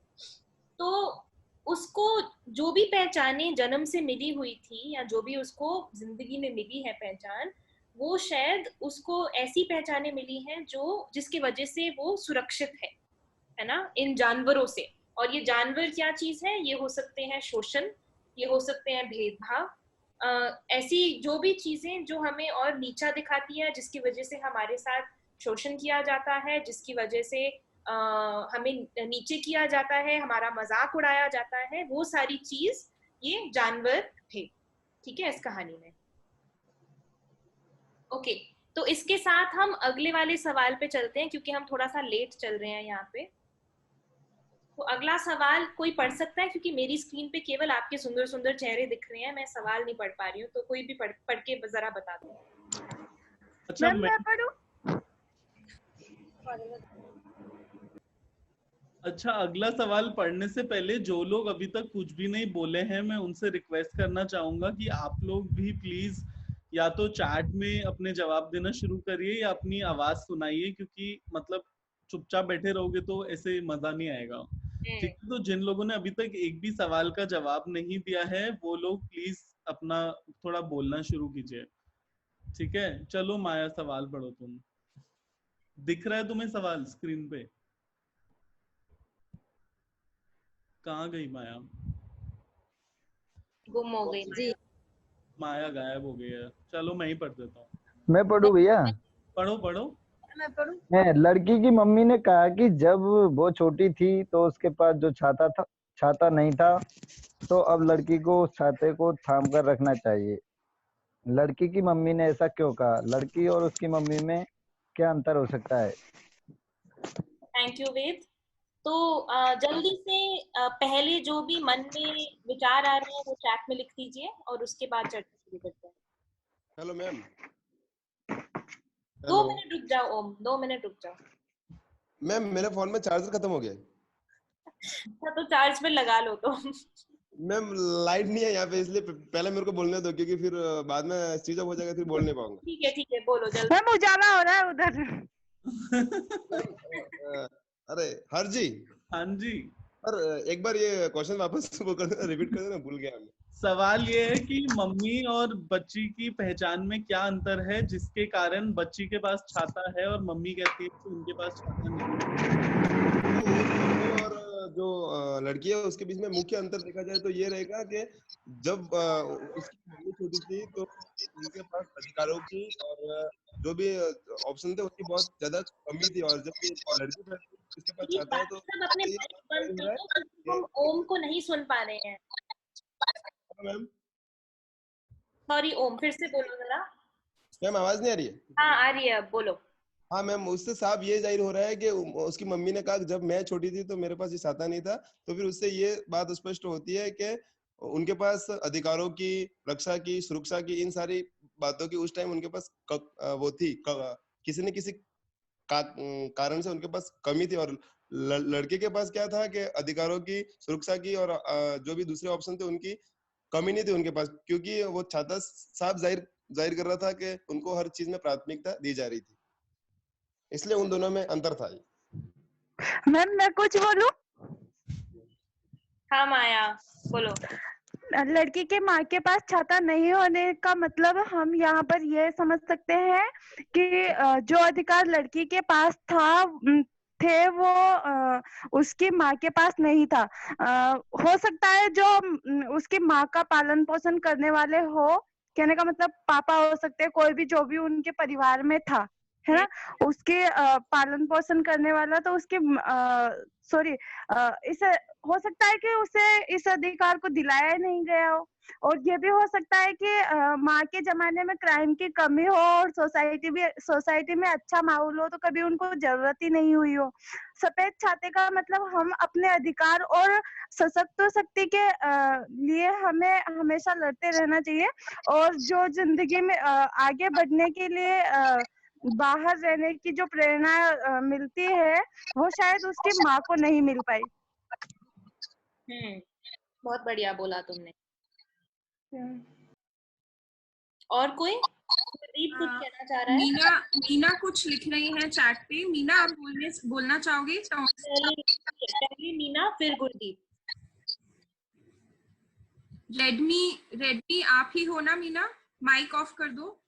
तो उसको जो भी पहचाने जन्म से मिली हुई थी, या जो भी उसको जिंदगी में मिली है पहचान, वो शायद उसको ऐसी पहचाने मिली हैं जो जिसकी वजह से वो सुरक्षित है ना, इन जानवरों से। और ये जानवर क्या चीज है? ये हो सकते हैं शोषण, ये हो सकते हैं भेदभाव, ऐसी जो भी चीजें जो हमें और नीचा दिखाती है, जिसकी वजह से हमारे साथ शोषण किया जाता है, जिसकी वजह से हमें नीचे किया जाता है, हमारा मजाक उड़ाया जाता है, वो सारी चीज ये जानवर थे, ठीक है, इस कहानी में। ओके, तो इसके साथ हम अगले वाले सवाल पे चलते हैं, क्योंकि हम थोड़ा सा लेट चल रहे हैं यहाँ पे। तो अगला सवाल कोई पढ़ सकता है? क्योंकि मेरी स्क्रीन पे केवल आपके सुंदर सुंदर चेहरे दिख रहे हैं, मैं सवाल नहीं पढ़ पा रही हूँ। तो कोई भी पढ़ के जरा बता दो। अच्छा, मैं पढ़ूं? अच्छा, अगला सवाल पढ़ने से पहले जो लोग अभी तक कुछ भी नहीं बोले हैं, मैं उनसे रिक्वेस्ट करना चाहूंगा कि आप लोग भी प्लीज या तो चैट में अपने जवाब देना शुरू करिए या अपनी आवाज सुनाइए, क्योंकि मतलब चुपचाप बैठे रहोगे तो ऐसे मजा नहीं आएगा। ठीक है, तो जिन लोगों ने अभी तक एक भी सवाल का जवाब नहीं दिया है, वो लोग प्लीज अपना थोड़ा बोलना शुरू कीजिए। ठीक है, चलो माया, सवाल पढ़ो तुम। दिख रहा है तुम्हें सवाल स्क्रीन पे? कहाँ गई माया? गुम हो गई जी। माया गायब हो गई है। चलो मैं ही पढ़ देता हूँ। मैं पढ़ूं भैया? पढ़ो पढ़ो। मैं पढ़ूं? लड़की की मम्मी ने कहा कि जब वो छोटी थी तो उसके पास जो छाता नहीं था, तो अब लड़की को उस छाते को थाम कर रखना चाहिए। लड़की की मम्मी ने ऐसा क्यों कहा? लड़की और उसकी मम्मी में क्या अंतर हो सकता है? थैंक यू वेद। तो जल्दी से पहले जो भी मन में विचार आ रहे हैं वो चैट में लिख दीजिए, और उसके बाद चर्चा शुरू करते हैं। Hello ma'am. 2 मिनट रुक जाओ ओम, 2 मिनट रुक जाओ। मैम मेरे फोन में चार्जर खत्म हो गया। तो चार्ज पे लगा लो तो। मैम लाइट नहीं है यहाँ पे, इसलिए पहले मेरे को बोलने दो, क्योंकि फिर बाद में स्विच ऑफ हो जाएगा, फिर बोल नहीं पाऊंगा। ठीक है बोलो जल्दी। मैम उजाला हो रहा है उधर। अरे हर जी। हाँ जी। पर एक बार ये क्वेश्चन वापस रिपीट कर देना, भूल गया मैं। सवाल ये है कि मम्मी और बच्ची की पहचान में क्या अंतर है, जिसके कारण बच्ची के पास छाता है और मम्मी कहती है कि उनके पास छाता नहीं है। और जो लड़की है उसके बीच में मुख्य अंतर देखा जाए तो ये रहेगा कि जब उसकी मम्मी छोटी थी तो उनके पास अधिकारों की और जो भी ऑप्शन थे उनकी बहुत ज्यादा कमी थी, और जब लड़की उसके पास छाता है तो अपने बंद कर दो, हम ओम को नहीं सुन पा रहे हैं। मैम सॉरी ओम, फिर से बोलो जरा। मैम आवाज नहीं आ रही है? हाँ आ रही है, अब बोलो। हाँ मैम, उससे साफ ये जाहिर हो रहा है कि उसकी मम्मी ने कहा जब मैं छोटी थी तो मेरे पास ये छाता नहीं था, तो फिर उससे ये बात स्पष्ट होती है कि उनके पास अधिकारों की, रक्षा की, सुरक्षा की, इन सारी बातों की उस टाइम उनके पास वो थी, किसी न किसी कारण से उनके पास कमी थी। और लड़के के पास क्या था कि अधिकारों की, सुरक्षा की और जो भी दूसरे ऑप्शन थे उनकी कमी नहीं थी उनके पास, क्योंकि वो छाता साफ जाहिर कर रहा था कि उनको हर चीज में प्राथमिकता दी जा रही थी, इसलिए उन दोनों में अंतर था। मैम मैं कुछ बोलूं? हाँ माया बोलो। लड़की के माँ के पास छाता नहीं होने का मतलब हम यहाँ पर ये समझ सकते हैं कि जो अधिकार लड़की के पास थे वो उसकी माँ के पास नहीं था। हो सकता है जो उसकी माँ का पालन पोषण करने वाले हो, कहने का मतलब पापा हो सकते हैं, कोई भी जो भी उनके परिवार में था, है ना, उसके पालन पोषण करने वाला, तो उसके सॉरी इसे हो सकता है कि उसे इस अधिकार को दिलाया नहीं गया हो। और ये भी हो सकता है कि माँ के जमाने में क्राइम की कमी हो और सोसाइटी में अच्छा माहौल हो, तो कभी उनको जरूरत ही नहीं हुई हो। सफेद छाते का मतलब हम अपने अधिकार और सशक्त शक्ति के लिए हमें हमेशा लड़ते रहना चाहिए। और जो जिंदगी में आगे बढ़ने के लिए बाहर रहने की जो प्रेरणा मिलती है, वो शायद उसकी माँ को नहीं मिल पाई। बहुत बढ़िया बोला तुमने। और कोई प्रदीप कुछ कहना चाह रहा है? मीना कुछ लिख रही है चैट पे। मीना, आप बोलना चाहोगे? पहले मीना, फिर गुरदीप। रेडमी आप ही हो ना मीना? माइक ऑफ कर दो।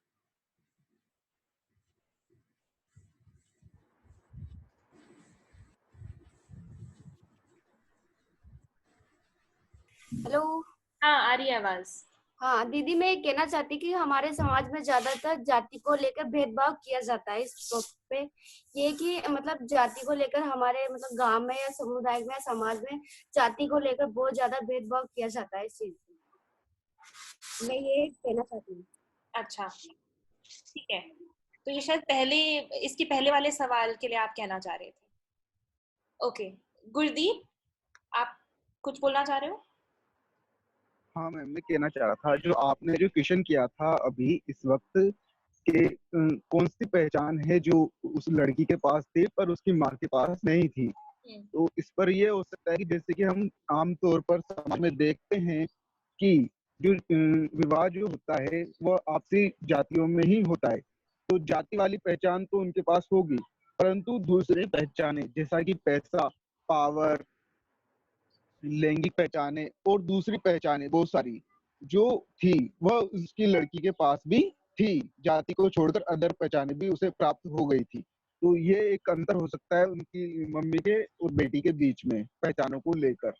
हेलो। हाँ, आ रही है आवाज। हाँ दीदी, मैं ये कहना चाहती कि हमारे समाज में ज्यादातर जाति को लेकर भेदभाव किया जाता है। इस टॉपिक पे ये कि मतलब जाति को लेकर हमारे मतलब गांव में या समुदाय में या समाज में जाति को लेकर बहुत ज्यादा भेदभाव किया जाता है। इस चीज मैं ये कहना चाहती हूँ। अच्छा, ठीक है। तो ये शायद इसके पहले वाले सवाल के लिए आप कहना चाह रहे थे। ओके, गुरदीप आप कुछ बोलना चाह रहे हो? हाँ मैम, मैं कहना चाह रहा था, जो आपने जो क्वेश्चन किया था अभी इस वक्त कि कौन सी पहचान है जो उस लड़की के पास थी पर उसकी माँ के पास नहीं थी। तो इस पर ये हो सकता है कि जैसे कि हम आमतौर पर समाज में देखते हैं कि जो विवाह जो होता है वह आपसी जातियों में ही होता है, तो जाति वाली पहचान तो उनके पास होगी, परंतु दूसरी पहचाने जैसा कि पैसा, पावर, लैंगिक पहचाने और दूसरी पहचाने बहुत सारी जो थी वह उसकी लड़की के पास भी थी। जाति को छोड़कर अदर पहचाने भी उसे प्राप्त हो गई थी। तो ये एक अंतर हो सकता है उनकी मम्मी के और बेटी के बीच में पहचानों को लेकर।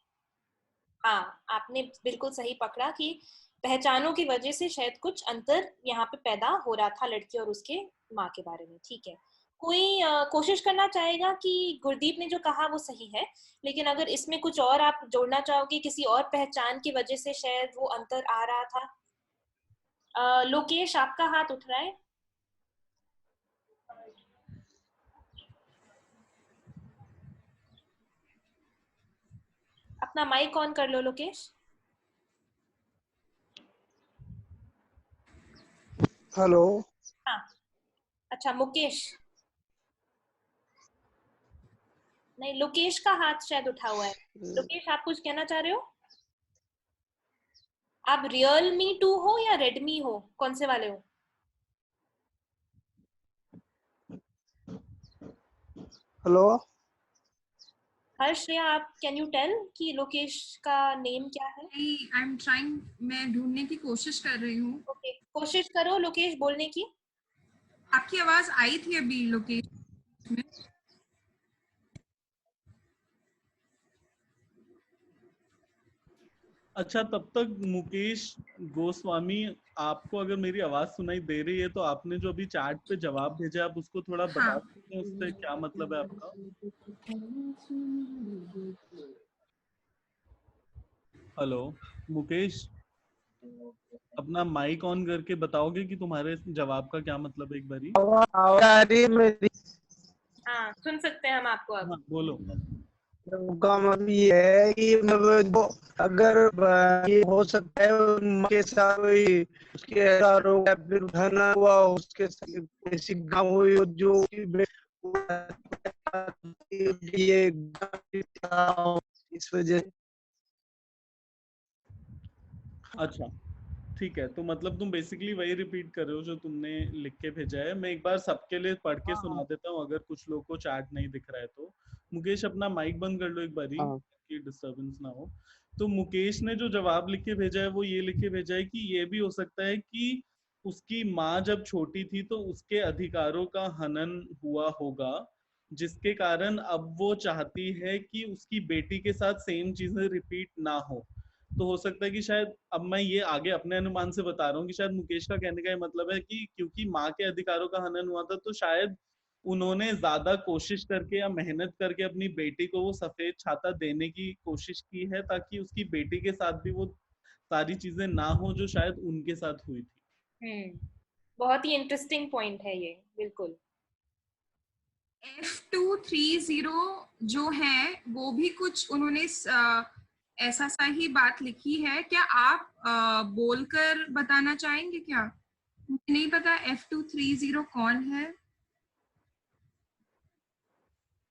हाँ, आपने बिल्कुल सही पकड़ा कि पहचानों की वजह से शायद कुछ अंतर यहाँ पे पैदा हो रहा था लड़की और उसके माँ के बारे में। ठीक है, कोई कोशिश करना चाहेगा कि गुरदीप ने जो कहा वो सही है, लेकिन अगर इसमें कुछ और आप जोड़ना चाहोगे किसी और पहचान की वजह से शायद वो अंतर आ रहा था। लोकेश, आपका हाथ उठ रहा है। अपना माइक ऑन कर लो लोकेश। हेलो। हाँ, अच्छा मुकेश, नहीं लोकेश का हाथ शायद उठा हुआ है। लोकेश, आप कुछ कहना चाह रहे हो? आप रियलमी 2 हो या रेडमी हो, कौन से वाले हो? हेलो हर्ष, आप कैन यू टेल कि लोकेश का नेम क्या है? आई एम ट्राइंग, मैं ढूंढने की कोशिश कर रही हूँ। ओके, कोशिश करो लोकेश बोलने की। आपकी आवाज आई थी अभी लोकेश में। अच्छा, तब तक मुकेश गोस्वामी, आपको अगर मेरी आवाज सुनाई दे रही है तो आपने जो अभी चैट पे जवाब भेजा आप उसको थोड़ा बता सकते हैं उससे क्या मतलब है आपका? हेलो मुकेश, अपना माइक ऑन करके बताओगे कि तुम्हारे जवाब का क्या मतलब है एक बारी? हाँ, सुन सकते हैं हम आपको अब। हाँ, बोलो। का मतलब ये है कि मतलब अगर ये हो सकता है उनके साथ उसके या फिर उठाना हुआ उसके बेसिक गाँव हुई जो ये इस वजह। अच्छा ठीक है, तो मतलब तुम बेसिकली वही रिपीट कर रहे हो जो तुमने लिख के भेजा है। मैं एक बार सबके लिए पढ़ के सुना देता हूँ अगर कुछ लोग को चैट नहीं दिख रहा है तो। मुकेश, अपना माइक बंद कर लो एक बारी ताकि डिस्टरबेंस ना हो। तो मुकेश ने जो जवाब लिख के भेजा है वो ये लिख के भेजा है कि ये भी हो सकता है कि उसकी माँ जब छोटी थी तो उसके अधिकारों का हनन हुआ होगा, जिसके कारण अब वो चाहती है कि उसकी बेटी के साथ सेम चीजें रिपीट ना हो। तो हो सकता है कि शायद, अब मैं ये आगे अपने अनुमान से बता रहा हूँ कि शायद मुकेश का कहने का ये मतलब है कि क्योंकि माँ के अधिकारों का हनन हुआ था, तो शायद उन्होंने ज्यादा कोशिश करके या मेहनत करके अपनी बेटी को वो सफेद छाता देने की कोशिश की है, ताकि उसकी बेटी के साथ भी वो सारी चीजें ना हो जो शायद उनके साथ हुई थी। बहुत ही इंटरेस्टिंग पॉइंट है ये, बिल्कुल। F230 जो है वो भी कुछ उन्होंने ऐसा सा ही बात लिखी है। क्या आप बोलकर बताना चाहेंगे क्या? मुझे नहीं पता F230 कौन है।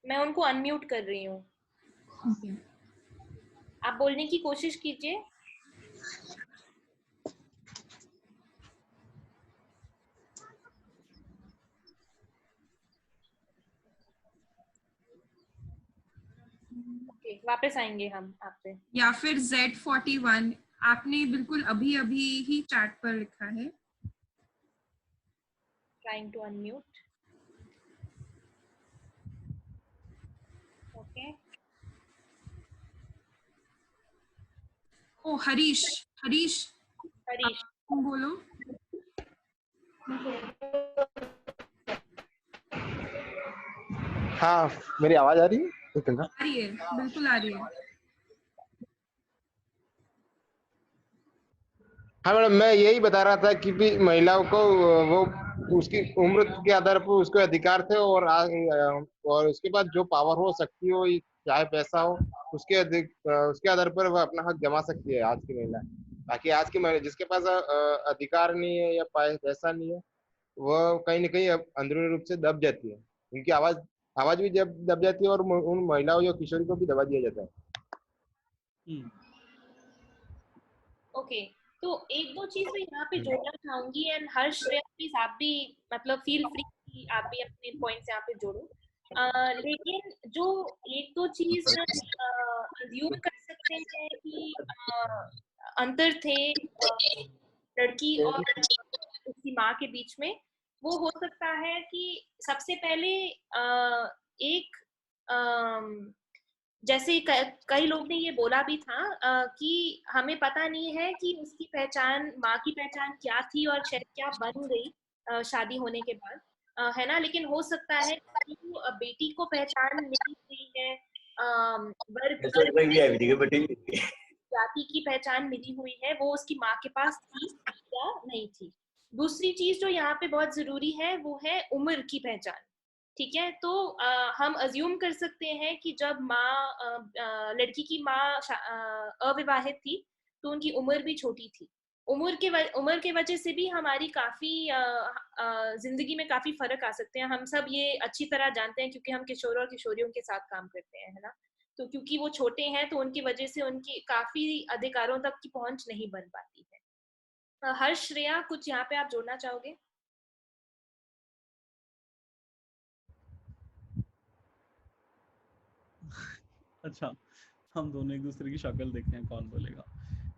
मैं उनको अनम्यूट कर रही हूँ। आप बोलने की कोशिश कीजिए। ओके, वापस आएंगे हम आप पे। या फिर Z41, आपने बिल्कुल अभी अभी ही चैट पर लिखा है। Trying to unmute. Okay. Oh Harish, Harish तुम बोलो। हाँ, मेरी आवाज आ रही है? आ रही है, बिल्कुल आ रही है। हाँ मैडम, मैं यही बता रहा था कि भी महिलाओं को वो उसकी उम्र के आधार पर उसके अधिकार थे, और उसके बाद जो पावर हो सकती हो, चाहे पैसा हो, उसके आधार पर वह अपना हक जमा सकती है आज की महिला। बाकी आज की महिला जिसके पास अधिकार नहीं है या पैसा नहीं है, वह कहीं ना कहीं अंदरूनी रूप से दब जाती है। उनकी आवाज भी जब दब जाती है, और उन महिलाओं या किशोरी को भी दबा दिया जाता है। ओके, तो एक दो चीज मैं यहाँ पे जोड़ना चाहूंगी, एंड हर्ष प्लीज आप भी मतलब फील फ्री कि आप भी अपने पॉइंट्स यहाँ पे जोड़ो। लेकिन जो एक दो चीज अज्यूम कर सकते हैं कि अंतर थे लड़की और उसकी माँ के बीच में, वो हो सकता है कि सबसे पहले एक जैसे कई लोग ने ये बोला भी था कि हमें पता नहीं है कि उसकी पहचान, माँ की पहचान क्या थी और शायद क्या बन गई शादी होने के बाद, है ना। लेकिन हो सकता है कि बेटी को पहचान मिली हुई है, वर्ग जाति की पहचान मिली हुई है, वो उसकी माँ के पास थी या नहीं थी। दूसरी चीज जो यहाँ पे बहुत जरूरी है वो है उम्र की पहचान। ठीक है, तो हम अज्यूम कर सकते हैं कि जब लड़की की माँ अविवाहित थी तो उनकी उम्र भी छोटी थी। उम्र के वजह से भी हमारी काफी जिंदगी में काफी फर्क आ सकते हैं। हम सब ये अच्छी तरह जानते हैं क्योंकि हम किशोर और किशोरियों के साथ काम करते हैं, है ना। तो क्योंकि वो छोटे हैं तो उनकी वजह से उनकी काफी अधिकारों तक की पहुंच नहीं बन पाती है। हर्ष, श्रेया, कुछ यहाँ पे आप जोड़ना चाहोगे? अच्छा, हम दोनों एक दूसरे की शक्ल देखते हैं कौन बोलेगा।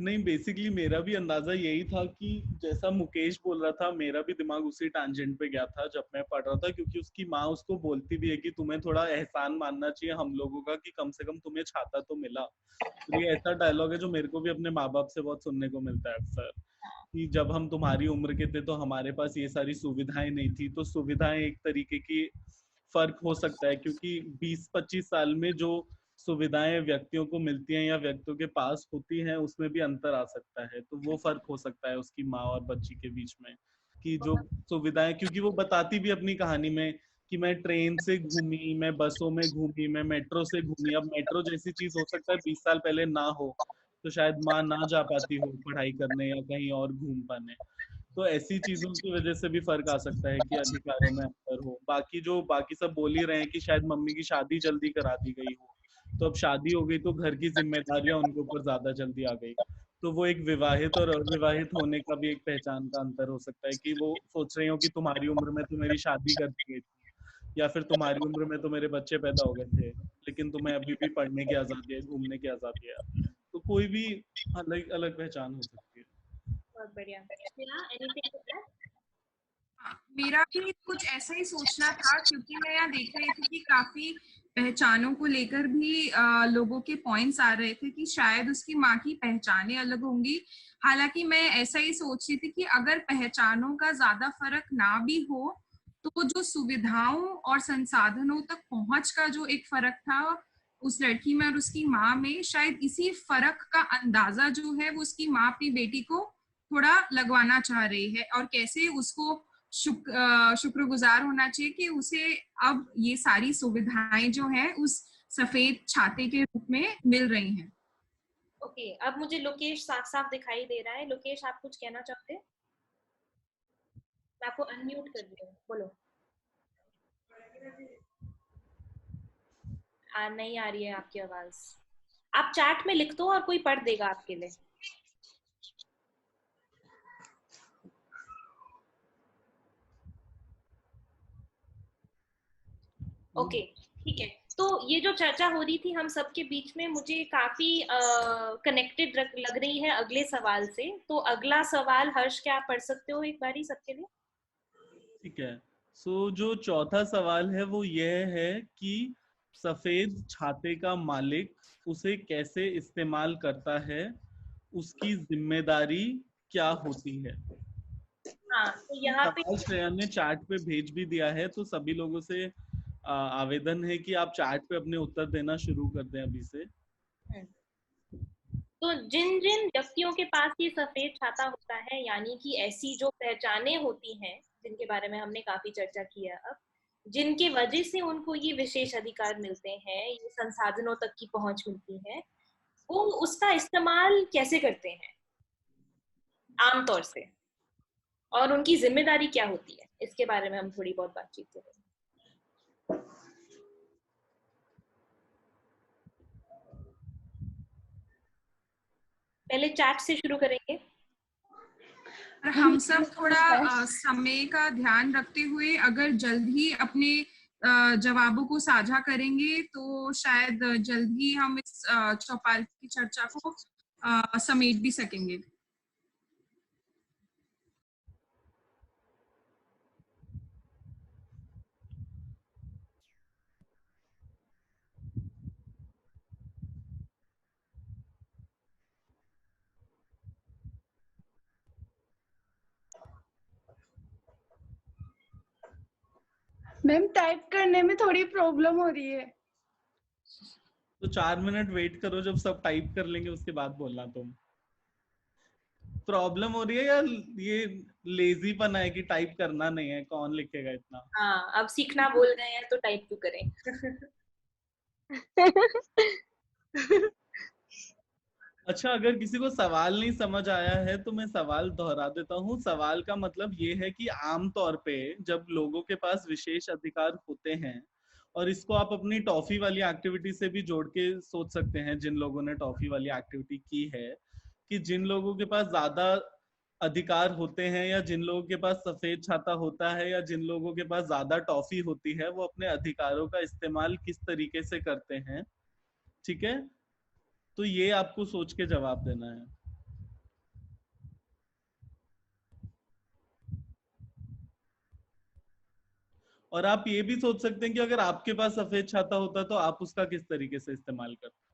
नहीं, बेसिकली मेरा भी अंदाजा यही था कि जैसा मुकेश बोल रहा था, मेरा भी दिमाग उसी टैंजेंट पे गया था जब मैं पढ़ रहा था, क्योंकि उसकी माँ उसको बोलती भी है कि तुम्हें थोड़ा एहसान मानना चाहिए हम लोगों का कि कम से कम तुम्हें छाता तो मिला। तो ये ऐसा डायलॉग है जो मेरे को भी अपने माँ बाप से बहुत सुनने को मिलता है अक्सर, कि जब हम तुम्हारी उम्र के थे तो हमारे पास ये सारी सुविधाएं नहीं थी। तो सुविधाएं एक तरीके की फर्क हो सकता है, क्योंकि 20-25 साल में जो सुविधाएं व्यक्तियों को मिलती हैं या व्यक्तियों के पास होती हैं उसमें भी अंतर आ सकता है। तो वो फर्क हो सकता है उसकी माँ और बच्ची के बीच में, कि जो सुविधाएं, क्योंकि वो बताती भी अपनी कहानी में कि मैं ट्रेन से घूमी, मैं बसों में घूमी, मैं मेट्रो से घूमी। अब मेट्रो जैसी चीज हो सकता है 20 साल पहले ना हो, तो शायद माँ ना जा पाती हो पढ़ाई करने या कहीं और घूम पाने। तो ऐसी चीजों की वजह से भी फर्क आ सकता है कि अधिकारों में अंतर हो। बाकी सब बोल ही रहे हैं कि शायद मम्मी की शादी जल्दी करा दी गई हो, तो अब शादी हो गई तो घर की जिम्मेदारियां उनके ऊपर ज्यादा जल्दी आ गई। तो वो एक विवाहित और अविवाहित होने का भी एक पहचान का अंतर हो सकता है, कि वो सोच रही हो कि तुम्हारी उम्र में तो मेरी शादी कर दी गई थी, या फिर तुम्हारी उम्र में तो मेरे बच्चे पैदा हो गए थे, लेकिन तुम्हें अभी भी पढ़ने की आजादी है, घूमने की आजादी है। तो कोई भी अलग अलग पहचान हो सकती है। बहुत बढ़िया। Anything to add? मेरा भी कुछ ऐसा ही सोचना था, क्योंकि मैं यहाँ देख रही थी कि काफी पहचानों को लेकर भी लोगों के पॉइंट्स आ रहे थे कि शायद उसकी माँ की पहचानें अलग होंगी। हालांकि मैं ऐसा ही सोच रही थी कि अगर पहचानों का ज्यादा फर्क ना भी हो तो जो सुविधाओं और संसाधनों तक पहुंच का जो एक फर्क था उस लड़की में और उसकी माँ में, शायद इसी फर्क का अंदाजा जो है वो उसकी माँ अपनी बेटी को थोड़ा लगवाना चाह रही है और कैसे उसको शुक्रगुजार होना चाहिए कि उसे अब ये सारी सुविधाएं जो है उस सफेद छाते के रूप में मिल रही हैं। ओके, अब मुझे लोकेश साफ साफ दिखाई दे रहा है। लोकेश, आप कुछ कहना चाहते हैं? मैं आपको अनम्यूट कर रही हूँ, बोलो। नहीं आ रही है आपकी आवाज। आप चैट में लिख दो और कोई पढ़ देगा आपके लिए। ओके, ठीक है। तो ये जो चर्चा हो रही थी हम सबके बीच में, मुझे काफी कनेक्टेड लग रही है अगले सवाल से। तो अगला सवाल हर्ष, क्या आप पढ़ सकते हो एक बारी सबके लिए? ठीक है। सो जो चौथा सवाल है वो यह है कि सफेद छाते का मालिक उसे कैसे इस्तेमाल करता है, उसकी जिम्मेदारी क्या होती है। हाँ, तो यहाँ पे सवाल श्रेया ने चैट पे भेज भी दिया है, तो सभी लोगों से आवेदन है कि आप चैट पे अपने उत्तर देना शुरू कर दें अभी से। तो जिन जिन व्यक्तियों के पास ये सफेद छाता होता है, यानी कि ऐसी जो पहचानें होती हैं जिनके बारे में हमने काफी चर्चा की है, अब जिनके वजह से उनको ये विशेष अधिकार मिलते हैं, ये संसाधनों तक की पहुंच मिलती है, वो उसका इस्तेमाल कैसे करते हैं आमतौर से, और उनकी जिम्मेदारी क्या होती है, इसके बारे में हम थोड़ी बहुत बातचीत करेंगे। पहले चैट से शुरू करेंगे। हम सब थोड़ा समय का ध्यान रखते हुए अगर जल्द ही अपने जवाबों को साझा करेंगे तो शायद जल्द ही हम इस चौपाल की चर्चा को समेट भी सकेंगे। मैम टाइप करने में थोड़ी प्रॉब्लम हो रही है। तो 4 मिनट वेट करो, जब सब टाइप कर लेंगे उसके बाद बोलना। तुम प्रॉब्लम हो रही है या ये लेजीपन है कि टाइप करना नहीं है? कौन लिखेगा इतना? हाँ, अब सीखना बोल रहे हैं तो टाइप क्यों करें। अच्छा, अगर किसी को सवाल नहीं समझ आया है तो मैं सवाल दोहरा देता हूँ। सवाल का मतलब ये है कि आमतौर पे जब लोगों के पास विशेष अधिकार होते हैं, और इसको आप अपनी टॉफी वाली एक्टिविटी से भी जोड़ के सोच सकते हैं, जिन लोगों ने टॉफी वाली एक्टिविटी की है, कि जिन लोगों के पास ज्यादा अधिकार होते हैं या जिन लोगों के पास सफेद छाता होता है या जिन लोगों के पास ज्यादा टॉफी होती है, वो अपने अधिकारों का इस्तेमाल किस तरीके से करते हैं। ठीक है, तो ये आपको सोच के जवाब देना है। और आप ये भी सोच सकते हैं कि अगर आपके पास सफेद छाता होता तो आप उसका किस तरीके से इस्तेमाल करते।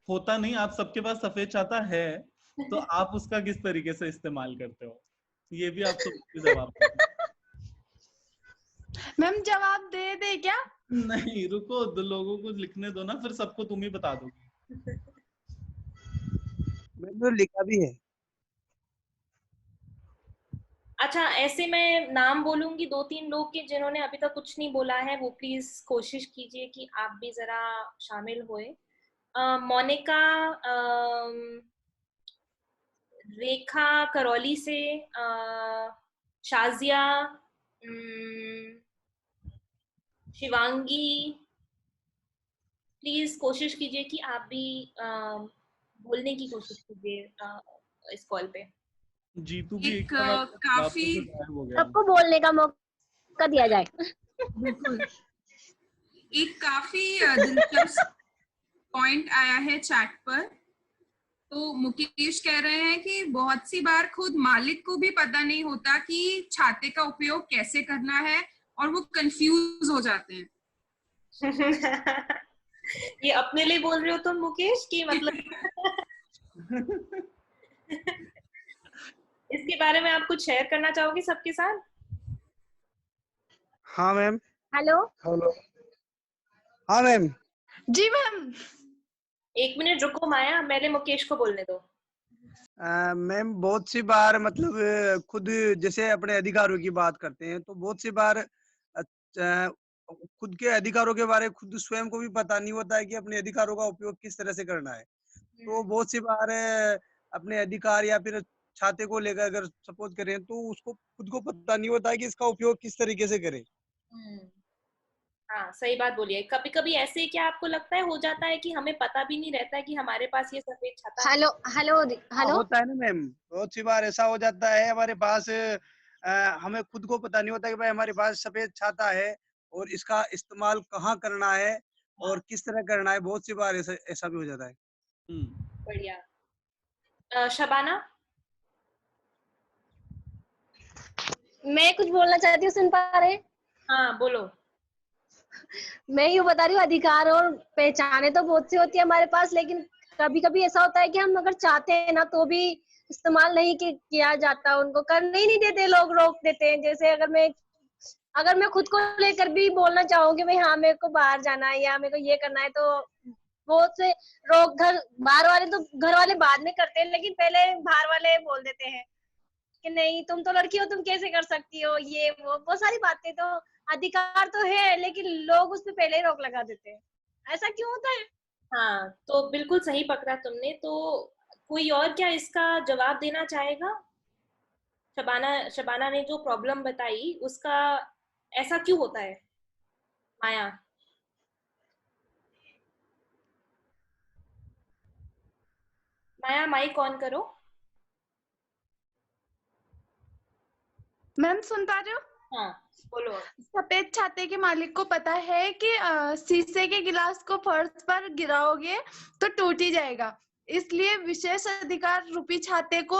होता नहीं, आप सबके पास सफेद छाता है, तो आप उसका किस तरीके से इस्तेमाल करते हो, ये भी आप सोच के जवाब देना। मैम जवाब दे दे क्या? नहीं, रुको, 2 लोगों को लिखने दो ना, फिर सबको तुम ही बता दोगी। मैंने तो लिखा भी है। अच्छा, ऐसे मैं नाम बोलूंगी 2-3 लोग के जिन्होंने अभी तक कुछ नहीं बोला है, वो प्लीज कोशिश कीजिए कि आप भी जरा शामिल होए। मोनिका, रेखा करौली से, शाजिया, शिवांगी, प्लीज कोशिश कीजिए कि आप भी बोलने की कोशिश कीजिए इस कॉल पे। जीतू भी एक काफी सबको बोलने का मौका दिया जाए। बिल्कुल, एक काफी दिलचस्प पॉइंट आया है चैट पर। तो मुकेश कह रहे हैं कि बहुत सी बार खुद मालिक को भी पता नहीं होता कि छाते का उपयोग कैसे करना है, और वो कंफ्यूज हो जाते हैं। ये अपने लिए बोल रहे हो तुम मुकेश की मतलब इसके बारे में आप कुछ शेयर करना चाहोगे सबके साथ? हाँ मैम। हेलो। हेलो। हाँ मैम। जी मैम। 1 मिनट रुको माया, पहले मुकेश को बोलने दो। मैम बहुत सी बार मतलब खुद जैसे अपने अधिकारों की बात करते हैं तो बहुत सी बार खुद के अधिकारों के बारे में खुद स्वयं को भी पता नहीं होता है कि अपने अधिकारों का उपयोग किस तरह से करना है। तो बहुत सी बार अपने अधिकार या फिर छाते को लेकर अगर सपोज करें तो उसको खुद को पता नहीं होता है कि इसका उपयोग किस तरीके से करें। हाँ सही बात बोलिए। कभी कभी ऐसे क्या आपको लगता है हो जाता है कि हमें पता भी नहीं रहता है कि हमारे पास ये सफेद छाता है? हेलो हेलो हाँ, हेलो। होता है ना मैम, बहुत सी बार ऐसा हो जाता है हमारे पास हमें खुद को पता नहीं होता कि भाई हमारे पास सफेद छाता है और इसका इस्तेमाल कहाँ करना है और किस तरह करना है। बहुत सी बार ऐसा भी हो जाता है। बढ़िया। शबाना, मैं कुछ बोलना चाहती हूँ, सुन पा रहे? हाँ बोलो। मैं यूँ बता रही हूँ, अधिकार और पहचाने तो बहुत सी होती है हमारे पास, लेकिन कभी कभी ऐसा होता है कि हम अगर चाहते हैं ना तो भी इस्तेमाल नहीं किया जाता, उनको करने ही नहीं देते, लोग रोक देते हैं। जैसे अगर मैं खुद को लेकर भी बोलना चाहूँ कि भाई हाँ मेरे को बाहर जाना है या मेरे को ये करना है, तो बहुत से लोग बाहर वाले तो घर वाले बाद में करते हैं, लेकिन पहले बाहर वाले बोल देते हैं कि नहीं तुम तो लड़की हो, तुम कैसे कर सकती हो, ये वो सारी बातें। तो अधिकार तो है लेकिन लोग उस पे पहले ही रोक लगा देते हैं। ऐसा क्यों होता है? हाँ तो बिल्कुल सही पकड़ा तुमने। तो कोई और क्या इसका जवाब देना चाहेगा? शबाना ने जो प्रॉब्लम बताई उसका ऐसा क्यों होता है? माया। माया माइक ऑन करो। मैम सुन पा रहे हो? हाँ बोलो। सफेद छाते के मालिक को पता है कि शीशे के गिलास को फर्श पर गिराओगे तो टूट ही जाएगा, इसलिए विशेष अधिकार रूपी छाते को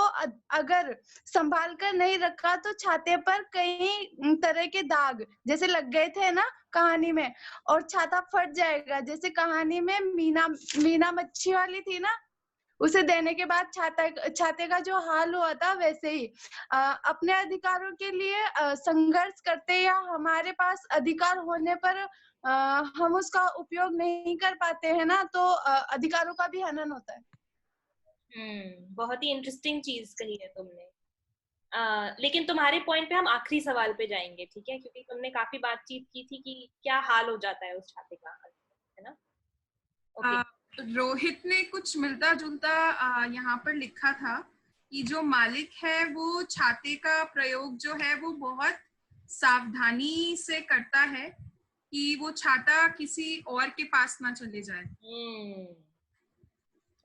अगर संभाल कर नहीं रखा तो छाते पर कई तरह के दाग जैसे लग गए थे ना कहानी में, और छाता फट जाएगा। जैसे कहानी में मीना मच्छी वाली थी ना, उसे देने के बाद छाते का जो हाल हुआ था, वैसे ही अपने अधिकारों के लिए संघर्ष करते या हमारे पास अधिकार होने पर हम उसका उपयोग नहीं कर पाते हैं ना, तो अधिकारों का भी हनन होता है। बहुत ही इंटरेस्टिंग चीज कही है तुमने। लेकिन तुम्हारे पॉइंट पे हम आखिरी सवाल पे जाएंगे, ठीक है? क्योंकि तुमने काफी बातचीत की थी कि क्या हाल हो जाता है उस छाते का, है ना? रोहित ने कुछ मिलता जुलता यहाँ पर लिखा था कि जो मालिक है वो छाते का प्रयोग जो है वो बहुत सावधानी से करता है कि वो छाता किसी और के पास ना चले जाए।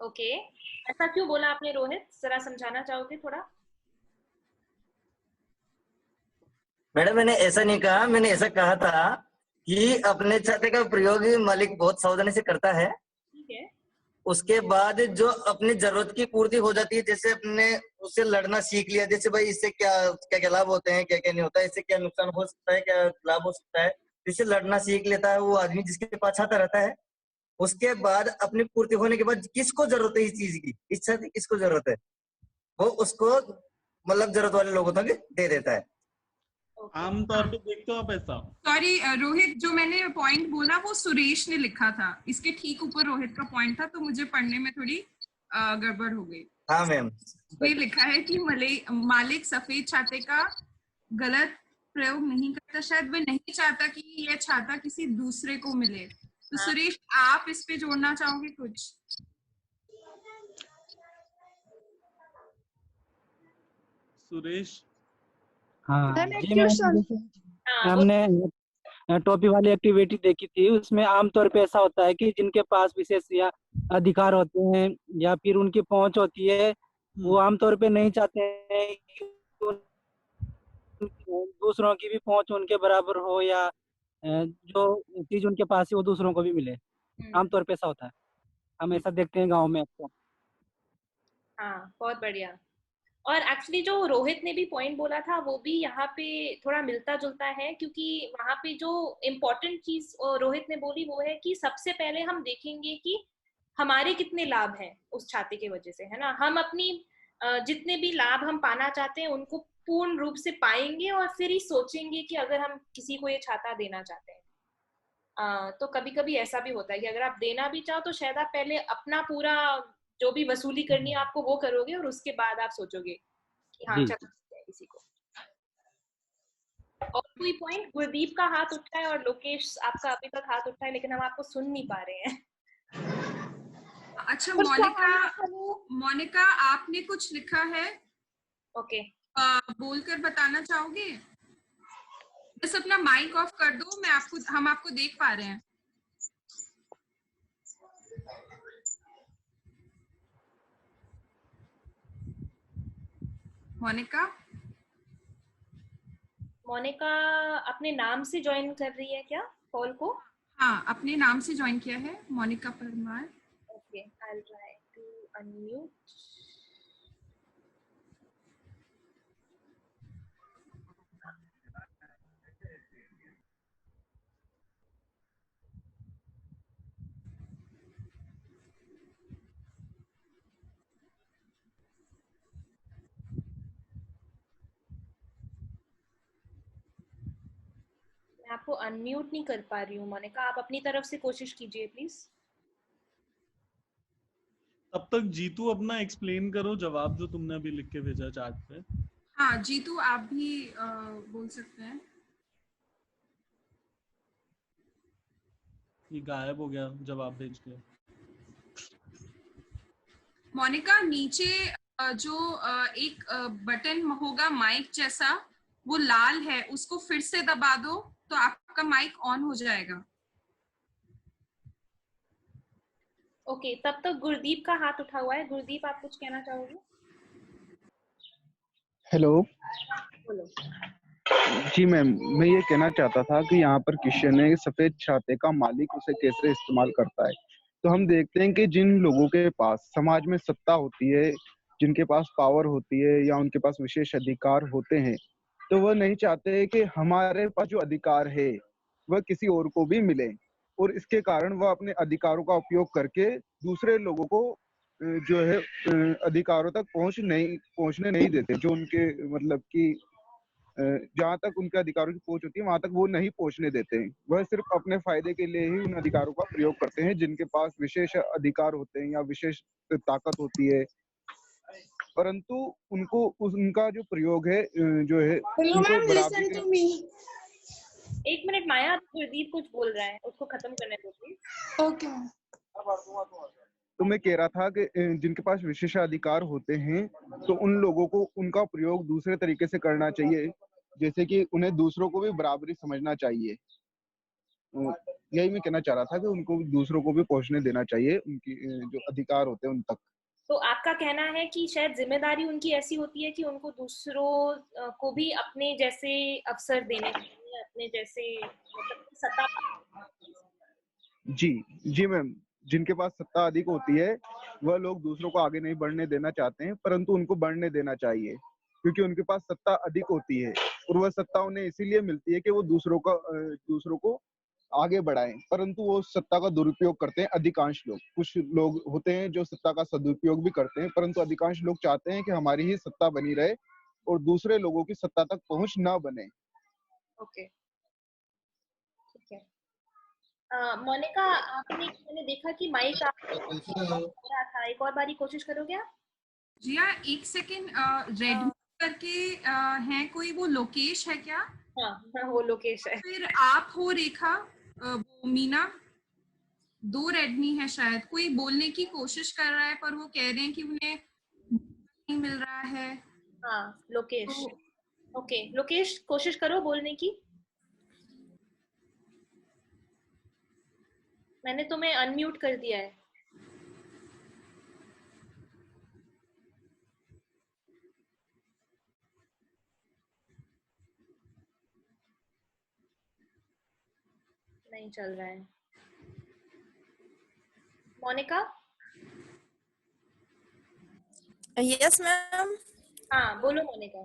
ओके, ऐसा क्यों बोला आपने रोहित? जरा समझाना चाहोगे थोड़ा? मैडम मैंने ऐसा नहीं कहा, मैंने ऐसा कहा था कि अपने छाते का प्रयोग मालिक बहुत सावधानी से करता है। ठीक है। उसके बाद जो अपनी जरूरत की पूर्ति हो जाती है, जैसे अपने उससे लड़ना सीख लिया, जैसे भाई इससे क्या क्या क्या लाभ होते हैं, क्या क्या नहीं होता है, इससे क्या नुकसान हो सकता है, क्या लाभ हो सकता है, जिससे लड़ना सीख लेता है वो आदमी जिसके पास छाता रहता है। उसके बाद अपनी पूर्ति होने के बाद किसको जरूरत है इस चीज की, इच्छा की किसको जरूरत है, वो उसको मतलब जरूरत वाले लोगों तक दे देता है। आमतौर पे देखते हो आप ऐसा? सॉरी रोहित, जो मैंने पॉइंट बोला वो सुरेश ने लिखा था, इसके ठीक ऊपर रोहित का पॉइंट था, तो मुझे पढ़ने में थोड़ी गड़बड़ हो गई। हाँ मैम। ये लिखा है कि मालिक सफेद छाते का गलत प्रयोग नहीं करता, शायद वह नहीं चाहता कि यह छाता किसी दूसरे को मिले। तो सुरेश आप इस पे जोड़ना चाहोगे कुछ? सुरेश। हाँ जी, हमने टोपी वाली एक्टिविटी देखी थी, उसमें आमतौर पे ऐसा होता है कि जिनके पास विशेष या अधिकार होते हैं या फिर उनकी पहुंच होती है, वो आमतौर पे नहीं चाहते हैं कि दूसरों की भी पहुंच उनके बराबर हो या जो चीज उनके पास है वो दूसरों को भी मिले। आमतौर पे ऐसा होता है, हम ऐसा देखते हैं गाँव में अक्सर। हाँ बहुत बढ़िया। और एक्चुअली जो रोहित ने भी पॉइंट बोला था वो भी यहाँ पे थोड़ा मिलता जुलता है, क्योंकि वहाँ पे जो इम्पोर्टेंट चीज रोहित ने बोली वो है कि सबसे पहले हम देखेंगे कि हमारे कितने लाभ हैं उस छाते की वजह से, है ना। हम अपनी जितने भी लाभ हम पाना चाहते हैं उनको पूर्ण रूप से पाएंगे और फिर ही सोचेंगे कि अगर हम किसी को ये छाता देना चाहते हैं। तो कभी कभी ऐसा भी होता है कि अगर आप देना भी चाहो तो शायद आप पहले अपना पूरा जो भी वसूली करनी है आपको वो करोगे और उसके बाद आप सोचोगे कि हाँ जी चलो देते हैं किसी को। और कोई पॉइंट? गुरदीप का हाथ उठा है और लोकेश आपका अभी तक हाथ उठा है लेकिन हम आपको सुन नहीं पा रहे हैं। अच्छा कुछ मोनिका आपने कुछ लिखा है? ओके, बोलकर बताना चाहोगे? बस अपना माइक ऑफ कर दो, हम आपको देख पा रहे हैं। मोनिका अपने नाम से ज्वाइन कर रही है क्या कॉल को? हाँ, अपने नाम से ज्वाइन किया है, Monika Parmar. Okay, I will try to unmute. मैं आपको अनम्यूट नहीं कर पा रही हूँ मोनिका, आप अपनी तरफ से कोशिश कीजिए प्लीज। तब तक जीतू अपना एक्सप्लेन करो जवाब जो तुमने अभी लिख के भेजा चैट पे। हाँ जीतू, आप भी बोल सकते हैं। ये गायब हो गया जवाब भेज के। मोनिका, नीचे जो एक बटन होगा माइक जैसा, वो लाल है, उसको फिर से दबा दो तो आपका माइक ऑन हो जाएगा। ओके, तब तक गुरदीप का हाथ उठा हुआ है। गुरदीप, आप कुछ कहना चाहोगे? हेलो बोलो। जी मैम, मैं ये कहना चाहता था कि यहाँ पर किशन ने सफेद छाते का मालिक उसे कैसे इस्तेमाल करता है। तो हम देखते हैं कि जिन लोगों के पास समाज में सत्ता होती है, जिनके पास पावर होती है या उनके पास विशेष अधिकार होते हैं, तो वह नहीं चाहते कि हमारे पास जो अधिकार है वह किसी और को भी मिले, और इसके कारण वह अपने अधिकारों का उपयोग करके दूसरे लोगों को जो है अधिकारों तक पहुंचने नहीं देते। जो उनके मतलब कि जहाँ तक उनके अधिकारों की पहुंच होती है वहां तक वो नहीं पहुंचने देते हैं। वह सिर्फ अपने फायदे के लिए ही उन अधिकारों का प्रयोग करते हैं जिनके पास विशेष अधिकार होते हैं या विशेष ताकत होती है, परंतु उनको उनका जो प्रयोग है जो है उनको बराबरी के। एक मिनट माया, गुरदीप कुछ बोल रहा है, उसको खत्म करने दो प्लीज। ओके। तो मैं कह रहा था कि जिनके पास विशेषाधिकार होते हैं तो उन लोगों को उनका प्रयोग दूसरे तरीके से करना चाहिए, जैसे कि उन्हें दूसरों को भी बराबरी समझना चाहिए। यही मैं कहना चाह रहा था कि उनको दूसरों को भी पहुंचने देना चाहिए, उनकी जो अधिकार होते हैं उन तक। तो आपका कहना है कि शायद जिम्मेदारी उनकी ऐसी होती है कि उनको दूसरों को भी अपने जैसे अवसर देने चाहिए, अपने जैसे मतलब सत्ता। जी मैम, जिनके पास सत्ता अधिक होती है वह लोग दूसरों को आगे नहीं बढ़ने देना चाहते हैं, परंतु उनको बढ़ने देना चाहिए, क्योंकि उनके पास सत्ता अधिक होती है और वह सत्ता उन्हें इसीलिए मिलती है कि वो दूसरों को आगे बढ़ाएं, परंतु वो सत्ता का दुरुपयोग करते हैं अधिकांश लोग। कुछ लोग होते हैं जो सत्ता का सदुपयोग भी करते हैं, परंतु अधिकांश लोग चाहते हैं कि हमारी ही सत्ता बनी रहे और दूसरे लोगों की सत्ता तक पहुंच ना बने। ओके, ठीक है। मोनिका, मैंने देखा कि माइक रहा था, एक और बारी कोशिश करोगे आप? जी हाँ, एक सेकेंड। रेड करके है कोई, वो लोकेश है क्या? हाँ, वो लोकेश है। फिर आप हो रेखा, वो मीना, 2 रेडमी है शायद। कोई बोलने की कोशिश कर रहा है पर वो कह रहे हैं कि उन्हें नहीं मिल रहा है। हाँ, लोकेश। ओके, लोकेश कोशिश करो बोलने की। मैंने तुम्हें अनम्यूट कर दिया है। नहीं चल रहा है। मोनिका? यस मैम। हाँ बोलो मोनिका।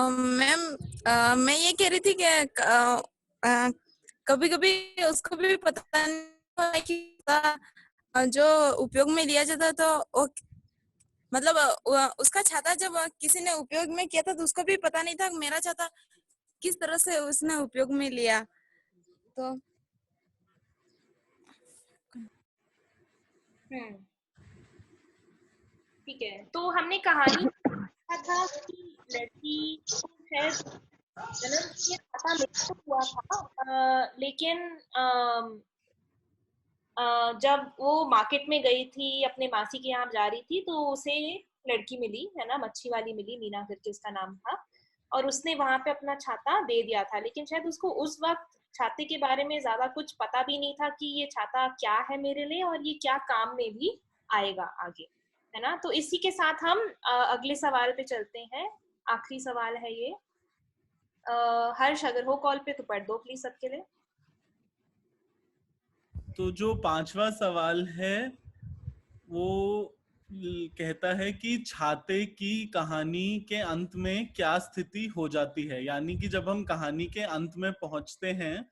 मैम, मैं ये कह रही थी कि कभी कभी उसको भी पता नहीं है कि जो उपयोग में लिया जाता तो वो मतलब उसका छाता जब किसी ने उपयोग में किया था तो उसको भी पता नहीं था मेरा छाता किस तरह से उसने उपयोग में लिया। तो ठीक है, तो हमने कहानी देखा था कि लड़की को शायद जन्म से छाता मिला तो हुआ था, लेकिन जब वो मार्केट में गई थी, अपने मासी के यहाँ जा रही थी, तो उसे लड़की मिली है ना, मच्छी वाली मिली, मीना करके उसका नाम था, और उसने वहां पे अपना छाता दे दिया था। लेकिन शायद उसको उस वक्त छाते के बारे में ज्यादा कुछ पता भी नहीं था कि ये छाता क्या है मेरे लिए और ये क्या काम में भी आएगा आगे, है ना। तो इसी के साथ हम अगले सवाल पे चलते हैं। आखिरी सवाल है ये। हर्ष अगर हो कॉल पे तो पढ़ दो प्लीज सबके लिए। तो जो 5वां सवाल है वो कहता है कि छाते की कहानी के अंत में क्या स्थिति हो जाती है, यानी कि जब हम कहानी के अंत में पहुंचते हैं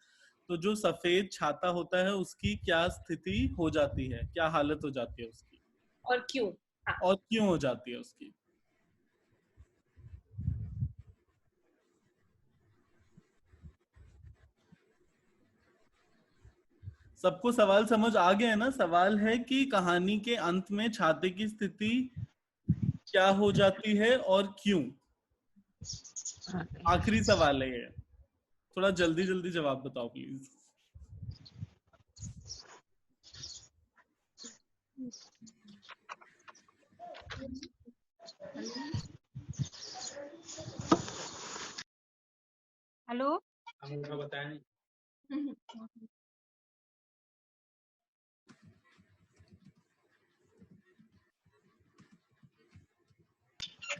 तो जो सफेद छाता होता है उसकी क्या स्थिति हो जाती है, क्या हालत हो जाती है उसकी, और क्यों। हाँ। और क्यों हो जाती है उसकी। सबको सवाल समझ आ गया है ना। सवाल है कि कहानी के अंत में छाते की स्थिति क्या हो जाती है और क्यों। आखिरी सवाल है ये, थोड़ा जल्दी जल्दी जवाब बताओ प्लीज। हेलो, हमको बताया नहीं।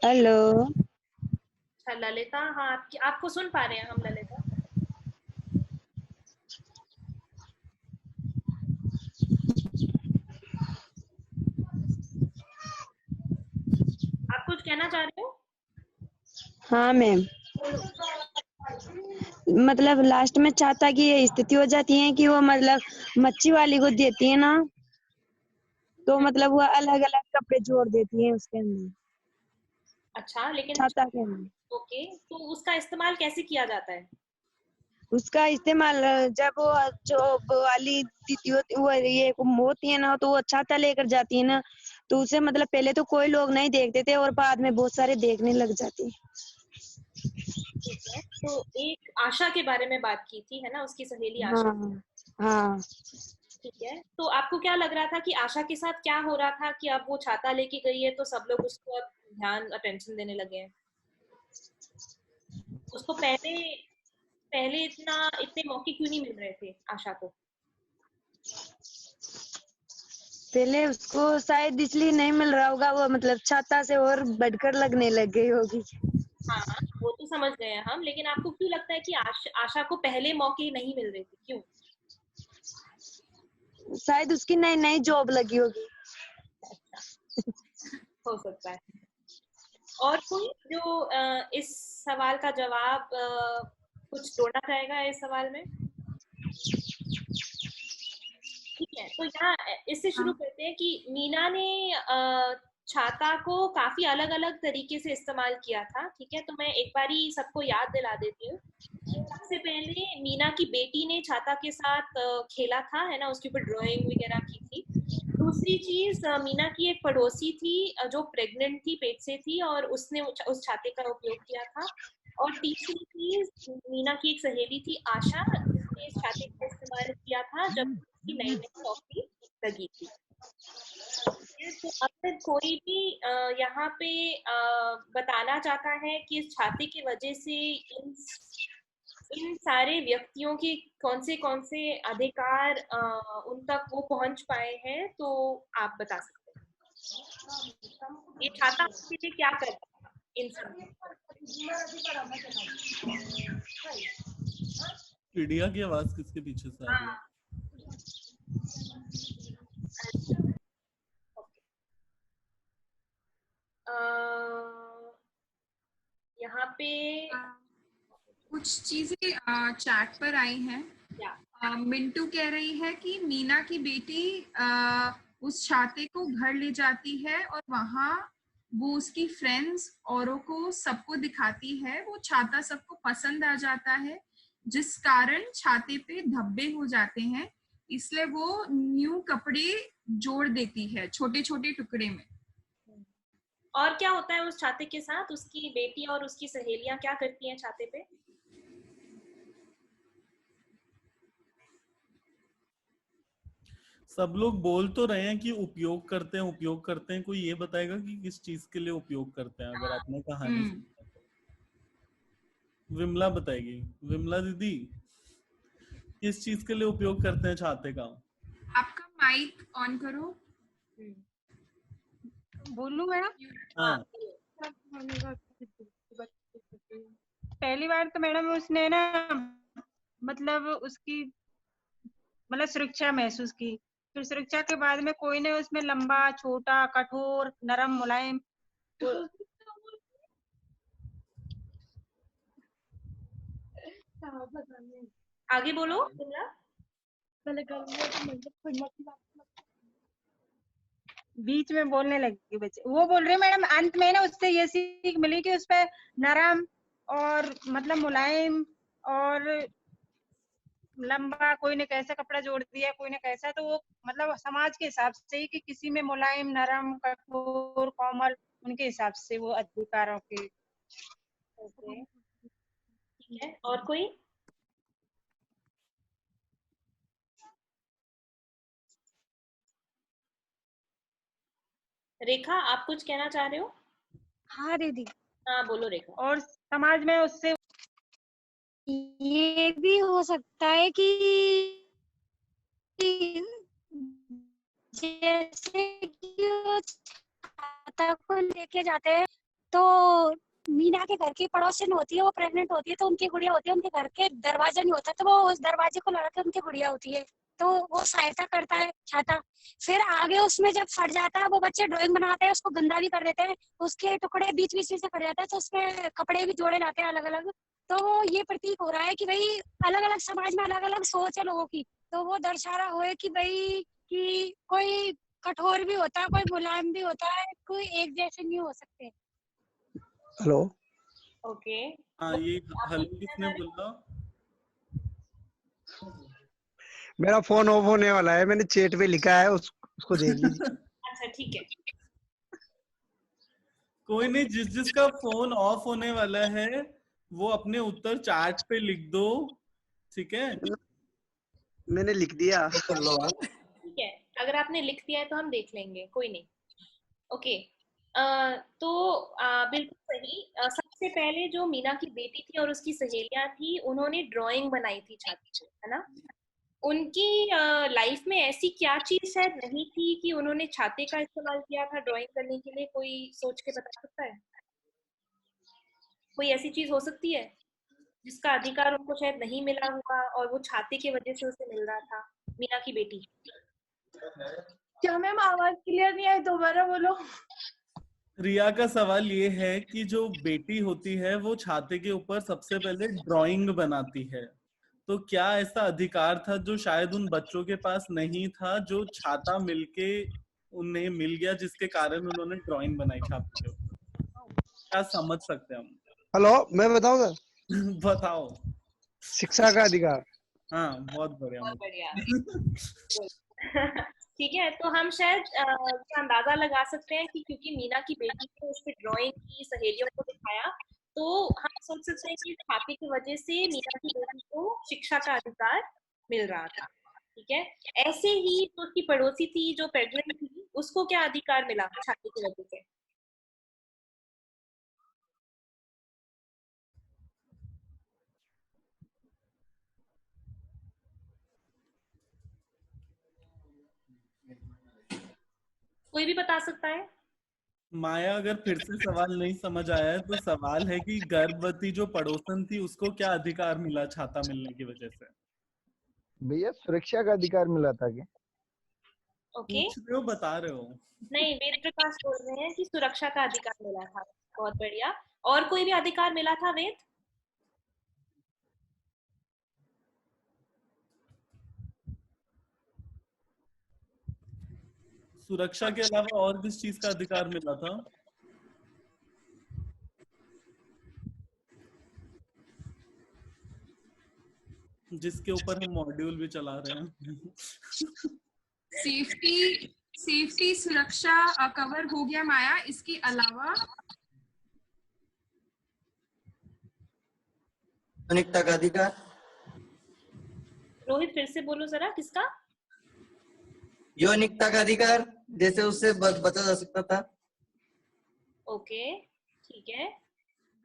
हेलो। अच्छा ललिता, हाँ आपको सुन पा रहे हैं हम ललिता। आप कुछ कहना चाह रहे हो। हाँ मैम, मतलब लास्ट में छाता की ये स्थिति हो जाती है कि वो मतलब मच्छी वाली को देती है ना, तो मतलब वो अलग अलग कपड़े जोड़ देती है उसके अंदर, अच्छा लेकिन छाता के अंदर। ओके, तो उसका इस्तेमाल कैसे किया जाता है। उसका इस्तेमाल जब वो जो वो वाली दीदी होती वो ये होती है ना, तो वो छाता लेकर जाती है ना, तो उसे मतलब पहले तो कोई लोग नहीं देखते थे और बाद में बहुत सारे देखने लग जाते। ठीक है, तो एक आशा के बारे में बात की थी है ना, उसकी सहेली आशा। हाँ हाँ। ठीक है, तो आपको क्या लग रहा था कि आशा के साथ क्या हो रहा था कि अब वो छाता लेके गई है तो सब लोग उसको अब ध्यान अटेंशन देने लगे हैं। उसको पहले पहले इतने मौके क्यों नहीं मिल रहे थे आशा को। पहले उसको शायद इसलिए नहीं मिल रहा होगा, वो मतलब छाता से और बढ़कर लगने लग गई होगी। हाँ वो तो समझ गए हैं हम, लेकिन आपको क्यों लगता है कि आशा को पहले मौके नहीं मिल रहे थे, क्यों। शायद उसकी नई नई जॉब लगी होगी। हो सकता है। और कोई जो इस सवाल का जवाब कुछ जोड़ना चाहेगा इस सवाल में। ठीक है, तो यहाँ इससे शुरू करते हैं कि मीना ने छाता को काफी अलग अलग तरीके से इस्तेमाल किया था। ठीक है, तो मैं एक बारी सबको याद दिला देती हूँ। सबसे पहले मीना की बेटी ने छाता के साथ खेला था है ना, उसके ऊपर ड्राइंग वगैरह की थी। दूसरी चीज, मीना की एक पड़ोसी थी जो प्रेग्नेंट थी, पेट से थी, और उसने उस छाते का उपयोग किया था। और तीसरी चीज, मीना की एक सहेली थी आशा, जिसने इस छाते का इस्तेमाल किया था जब उसकी नई नई नौकरी लगी थी। तो अगर कोई भी यहाँ पे बताना चाहता है कि इस छाते की वजह से इन सारे व्यक्तियों के कौन से अधिकार उन तक वो पहुंच पाए हैं, तो आप बता सकते हैं ये छाता के लिए क्या कर रहा था इन सब। चिड़िया की आवाज किसके पीछे से आ रही है। पे कुछ चीजें चैट पर आई हैं। मिंटू कह रही है कि मीना की बेटी उस छाते को घर ले जाती है और वहां वो उसकी फ्रेंड्स औरों को सबको दिखाती है। वो छाता सबको पसंद आ जाता है, जिस कारण छाते पे धब्बे हो जाते हैं, इसलिए वो न्यू कपड़े जोड़ देती है छोटे छोटे टुकड़े में। और क्या होता है उस छाते के साथ? उसकी बेटी और उसकी सहेलियां क्या करती हैं छाते पे? सब लोग बोल तो रहे हैं कि उपयोग करते हैं। कोई ये बताएगा कि किस चीज के लिए उपयोग करते हैं? अगर आपने कहानी सुनी है तो। विमला बताएगी। विमला दीदी, किस चीज के लिए उपयोग करते हैं छाते का? आपका माइक ऑन करो। बोलूं मैडम? हाँ। पहली बार तो मैडम उसने ना मतलब उसकी मतलब सुरक्षा महसूस की, फिर सुरक्षा के बाद में कोई ने उसमें लंबा, छोटा, कठोर, नरम, मुलायम आगे बोलो विमला। बीच में बोलने लगी बच्चे। वो बोल रहे मैडम अंत में ना उससे ये सीख मिली कि उस पे नरम और मतलब मुलायम और लंबा, कोई ने कैसा कपड़ा जोड़ दिया, कोई ने कैसा, तो वो मतलब समाज के हिसाब से ही कि किसी में मुलायम, नरम, कठोर, कोमल, उनके हिसाब से वो अधिकारों के। ओके, ठीक है। और कोई? रेखा, आप कुछ कहना चाह रहे हो? हाँ दीदी। हाँ बोलो रेखा। और समाज में उससे ये भी हो सकता है कि जैसे कि वो छाता को लेके जाते हैं तो मीना के घर की पड़ोसन होती है, वो प्रेग्नेंट होती है, तो उनकी गुड़िया होती है, उनके घर के दरवाजा नहीं होता तो वो उस दरवाजे को लगा के उनकी गुड़िया होती है, तो वो सहायता करता है छाता। फिर आगे उसमें जब फट जाता है, वो बच्चे ड्राइंग बनाते हैं, उसको गंदा भी कर देते हैं, उसके टुकड़े बीच बीच में से फट जाते हैं, तो उसमें कपड़े भी जोड़े लाते हैं अलग अलग। तो ये प्रतीक हो रहा है कि भाई अलग अलग समाज में अलग अलग सोच है लोगों की, तो वो दर्शा रहा हो कि भाई कि कोई कठोर भी होता है, कोई मुलायम भी होता है, कोई एक जैसे नहीं हो सकते। हेलो। ओके। हाँ, ये हेलो किसने बोला? मेरा फोन ऑफ होने वाला है, मैंने चैट पे लिखा है, उसको देख लीजिए। अच्छा ठीक है। कोई नहीं, जिसका फोन ऑफ होने वाला है वो अपने उत्तर चैट पे लिख दो, ठीक है? मैंने लिख दिया। ठीक है, अगर आपने लिख दिया है तो हम देख लेंगे, कोई नहीं। ओके। तो बिल्कुल सही। सबसे पहले जो मीना की बेटी थी और उसकी सहेलियां थी, उन्होंने ड्राइंग बनाई थी छाती पे, है ना? उनकी लाइफ में ऐसी क्या चीज शायद नहीं थी कि उन्होंने छाते का इस्तेमाल किया था ड्राइंग करने के लिए? कोई सोच के बता सकता है? कोई ऐसी चीज हो सकती है जिसका अधिकार उनको शायद नहीं मिला हुआ और वो छाते की वजह से उसे मिल रहा था? मीना की बेटी। क्या मैम आवाज क्लियर नहीं आई, दोबारा बोलो। रिया का सवाल ये है कि जो बेटी होती है वो छाते के ऊपर सबसे पहले ड्राइंग बनाती है, तो क्या ऐसा अधिकार था जो शायद उन बच्चों के पास नहीं था, जो छाता मिलके उन्हें मिल गया, जिसके कारण उन्होंने ड्राइंग बनाई छाते के ऊपर? क्या समझ सकते हैं हम? हेलो, मैं बताऊंगा। बताओ। शिक्षा का अधिकार। हाँ, बहुत बढ़िया। बहुत बढ़िया। ठीक है, तो हम शायद ये अंदाजा लगा सकते हैं कि क्योंकि मीना की बेटी ने उस पर ड्राइंग की, सहेलियों को दिखाया, तो हम सोच सकते हैं कि छाते की वजह से मीना की बेटी को शिक्षा का अधिकार मिल रहा था। ठीक है, ऐसे ही तो उसकी पड़ोसी थी जो प्रेग्नेंट थी, उसको क्या अधिकार मिला छाते की वजह से? कोई भी बता सकता है? माया, अगर फिर से सवाल नहीं समझ आया है तो सवाल है कि गर्भवती जो पड़ोसन थी उसको क्या अधिकार मिला छाता मिलने की वजह से? भैया सुरक्षा का अधिकार मिला था क्या? ओके। पूछ रहे हो, बता रहे हो? नहीं, वेद प्रकाश बोल रहे हैं कि सुरक्षा का अधिकार मिला था। बहुत बढ़िया। और कोई भी अधिकार मिला था वेद? सुरक्षा के अलावा और किस चीज का अधिकार मिला था? जिसके ऊपर हम मॉड्यूल भी चला रहे हैं। सेफ्टी सुरक्षा कवर हो गया माया। इसके अलावा यौनिकता का अधिकार। रोहित फिर से बोलो जरा, किसका? यौनिकता का अधिकार, जैसे उससे बचा जा सकता था। ओके, ठीक है।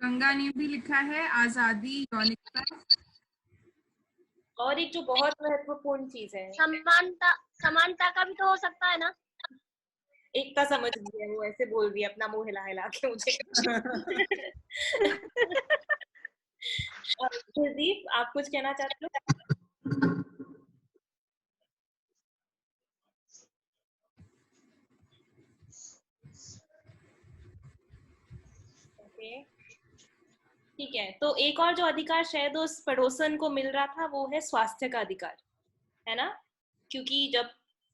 गंगा ने भी लिखा है आजादी, यौनिकता। और एक जो बहुत महत्वपूर्ण चीज है, समानता का भी तो हो सकता है ना? एकता समझ गई है, वो ऐसे बोल रही है अपना मुंह हिला हिला के मुझे। गुरदीप, आप कुछ कहना चाहते हो? ओके, ठीक है। तो एक और जो अधिकार शायद उस पड़ोसन को मिल रहा था वो है स्वास्थ्य का अधिकार, है ना? क्योंकि जब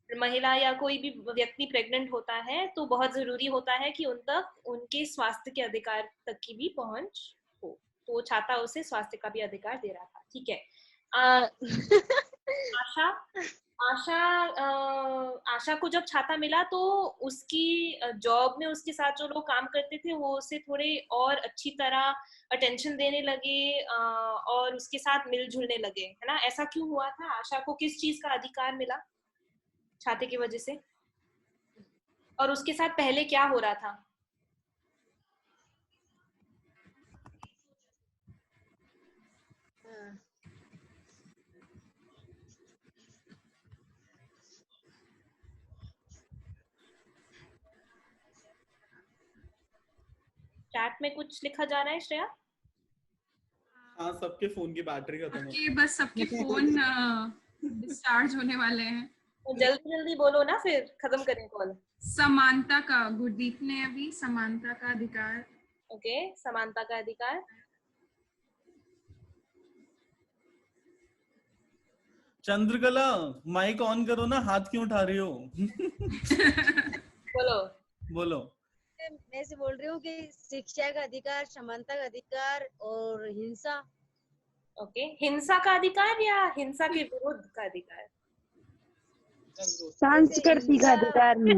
महिला या कोई भी व्यक्ति प्रेग्नेंट होता है तो बहुत जरूरी होता है कि उन तक उनके स्वास्थ्य के अधिकार तक की भी पहुंच हो। तो वो छाता उसे स्वास्थ्य का भी अधिकार दे रहा था। ठीक है। आशा को जब छाता मिला तो उसकी जॉब में उसके साथ जो लोग काम करते थे वो उसे थोड़े और अच्छी तरह अटेंशन देने लगे और उसके साथ मिलजुलने लगे, है ना? ऐसा क्यों हुआ था? आशा को किस चीज का अधिकार मिला छाते की वजह से? और उसके साथ पहले क्या हो रहा था? चैट में कुछ लिखा जा रहा है श्रेया? हाँ, सबके फोन की बैटरी खत्म है। बस सबके फोन डिस्चार्ज होने वाले हैं। तो जल्दी जल्दी बोलो ना, फिर खत्म करें कॉल। समानता का, गुरदीप ने अभी समानता का अधिकार। ओके, समानता का अधिकार। चंद्रकला, माइक ऑन करो ना, हाथ क्यों उठा रही हो? बोलो बोलो। मैं से बोल रही हूँ कि शिक्षा का अधिकार, समानता का अधिकार और हिंसा। ओके, हिंसा का अधिकार या हिंसा के विरुद्ध का अधिकार? सांस्कृतिक अधिकार में।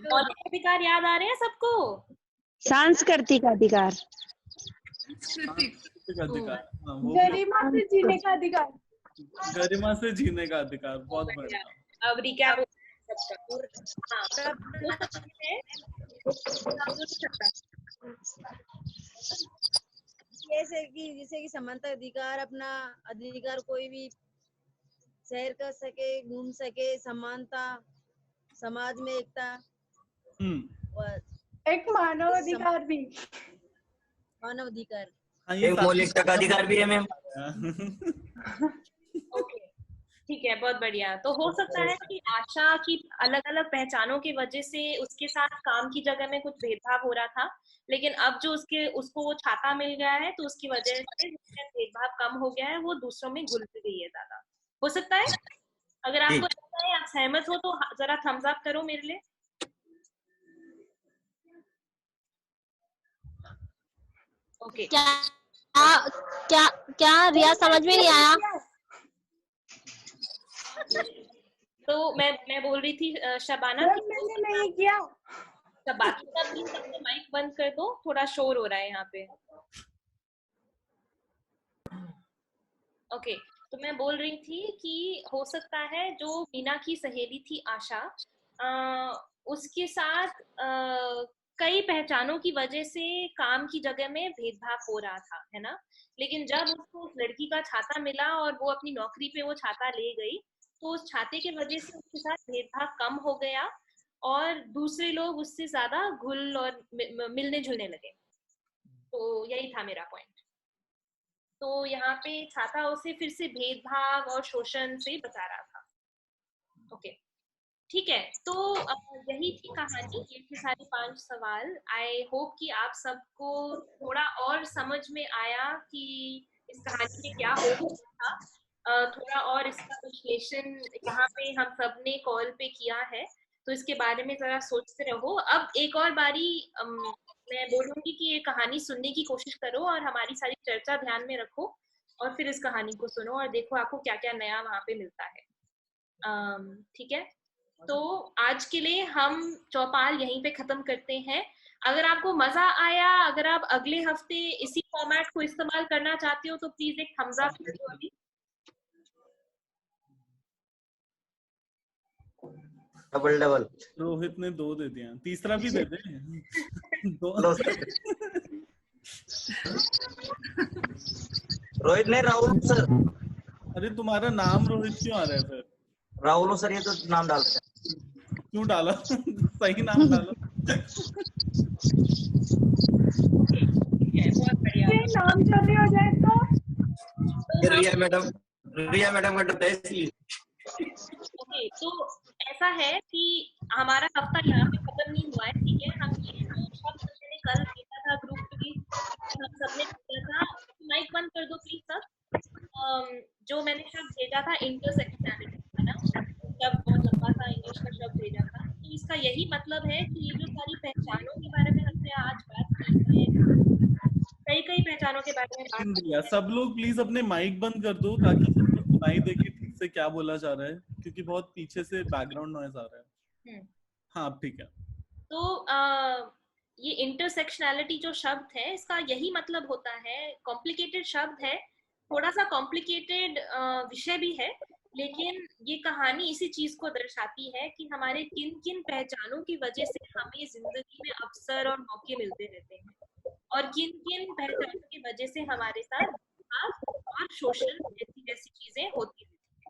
मौलिक अधिकार याद आ रहे हैं सबको? सांस्कृतिक अधिकार। अधिकार, गरिमा से जीने का अधिकार। गरिमा से जीने का अधिकार, बहुत बढ़िया। अब रिकैप जैसे कि समानता अधिकार, अपना अधिकार कोई भी सैर कर सके, घूम सके, समानता, समाज में एकता, एक मानव अधिकार भी। मानव अधिकार, एक मौलिकता का अधिकार भी है मैम। ओके, ठीक है, बहुत बढ़िया। तो हो सकता है कि आशा की अलग अलग पहचानों की वजह से उसके साथ काम की जगह में कुछ भेदभाव हो रहा था, लेकिन अब जो उसको वो छाता मिल गया है तो उसकी वजह से भेदभाव कम हो गया है, वो दूसरों में घुल गई है ज्यादा। हो सकता है? अगर आपको लगता है, आप सहमत हो तो जरा थम्स अप करो मेरे लिए। ओके, क्या रिया समझ में नहीं आया? तो मैं बोल रही थी शबाना, मैंने नहीं किया। बाकी सब प्लीज अपने माइक बंद कर दो, थोड़ा शोर हो रहा है यहाँ पे। ओके, तो मैं बोल रही थी कि हो सकता है जो मीना की सहेली थी आशा, उसके साथ कई पहचानों की वजह से काम की जगह में भेदभाव हो रहा था, है ना? लेकिन जब उसको उस लड़की का छाता मिला और वो अपनी नौकरी पे वो छाता ले गई, तो उस छाते की वजह से उसके साथ भेदभाव कम हो गया और दूसरे लोग उससे ज्यादा घुल और मिलने जुलने लगे। तो यही था मेरा पॉइंट। तो यहाँ पे छाता उसे फिर से भेदभाव और शोषण से बचा रहा था। ओके, ठीक है, तो यही थी कहानी, ये थे सारे 5 सवाल। आई होप कि आप सबको थोड़ा और समझ में आया कि इस कहानी में क्या हो रहा था। थोड़ा और इसका विश्लेषण यहाँ पे हम सब ने कॉल पे किया है, तो इसके बारे में जरा सोचते रहो। अब एक और बारी मैं बोलूंगी कि ये कहानी सुनने की कोशिश करो और हमारी सारी चर्चा ध्यान में रखो, और फिर इस कहानी को सुनो और देखो आपको क्या क्या नया वहां पे मिलता है। ठीक है, तो आज के लिए हम चौपाल यहीं पे खत्म करते हैं। अगर आपको मजा आया, अगर आप अगले हफ्ते इसी फॉर्मेट को इस्तेमाल करना चाहते हो तो प्लीज एक थम्स अप कर दो अभी। डबल रोहित ने 2 दे दिया, तीसरा भी दे दे। 2 रोहित ने राहुल सर। अरे तुम्हारा नाम रोहित क्यों आ रहा है फिर? राहुल सर ये तो नाम डाल रहे हैं। क्यों डाला? सही नाम डालो। बहुत बढ़िया। नाम चोरी हो जाए तो रिया मैडम का डर है इसलिए। ओके, तो ऐसा है कि हमारा हफ्ता यहाँ पे खत्म नहीं हुआ है, ठीक है। हम ये जो शब्द मैंने कल भेजा था ग्रुप पे, हम सबने भेजा था, माइक बंद कर दो प्लीज सब। जो मैंने शब्द भेजा था इंटरसेक्शनैलिटी, है ना, शब्द बहुत लंबा सा इंग्लिश का शब्द भेजा था। तो इसका यही मतलब है कि ये जो सारी पहचानों के बारे में हमने आज बात की है, कई पहचानों के बारे में बात की है। सब लोग प्लीज अपने माइक बंद कर दो ताकि सबको सुनाई दे कि ठीक से क्या बोला जा रहा है, क्योंकि बहुत पीछे से बैकग्राउंड नॉइज आ रहा है। हाँ ठीक है। तो ये इंटरसेक्शनैलिटी जो शब्द है, इसका यही मतलब होता है, कॉम्प्लिकेटेड शब्द है, थोड़ा सा कॉम्प्लिकेटेड विषय भी है, लेकिन ये कहानी इसी चीज को दर्शाती है कि हमारे किन किन पहचानों की वजह से हमें जिंदगी में अवसर और मौके मिलते रहते हैं, और किन किन पहचानों की वजह से हमारे साथ और शोषण जैसी चीजें होती रहती हैं।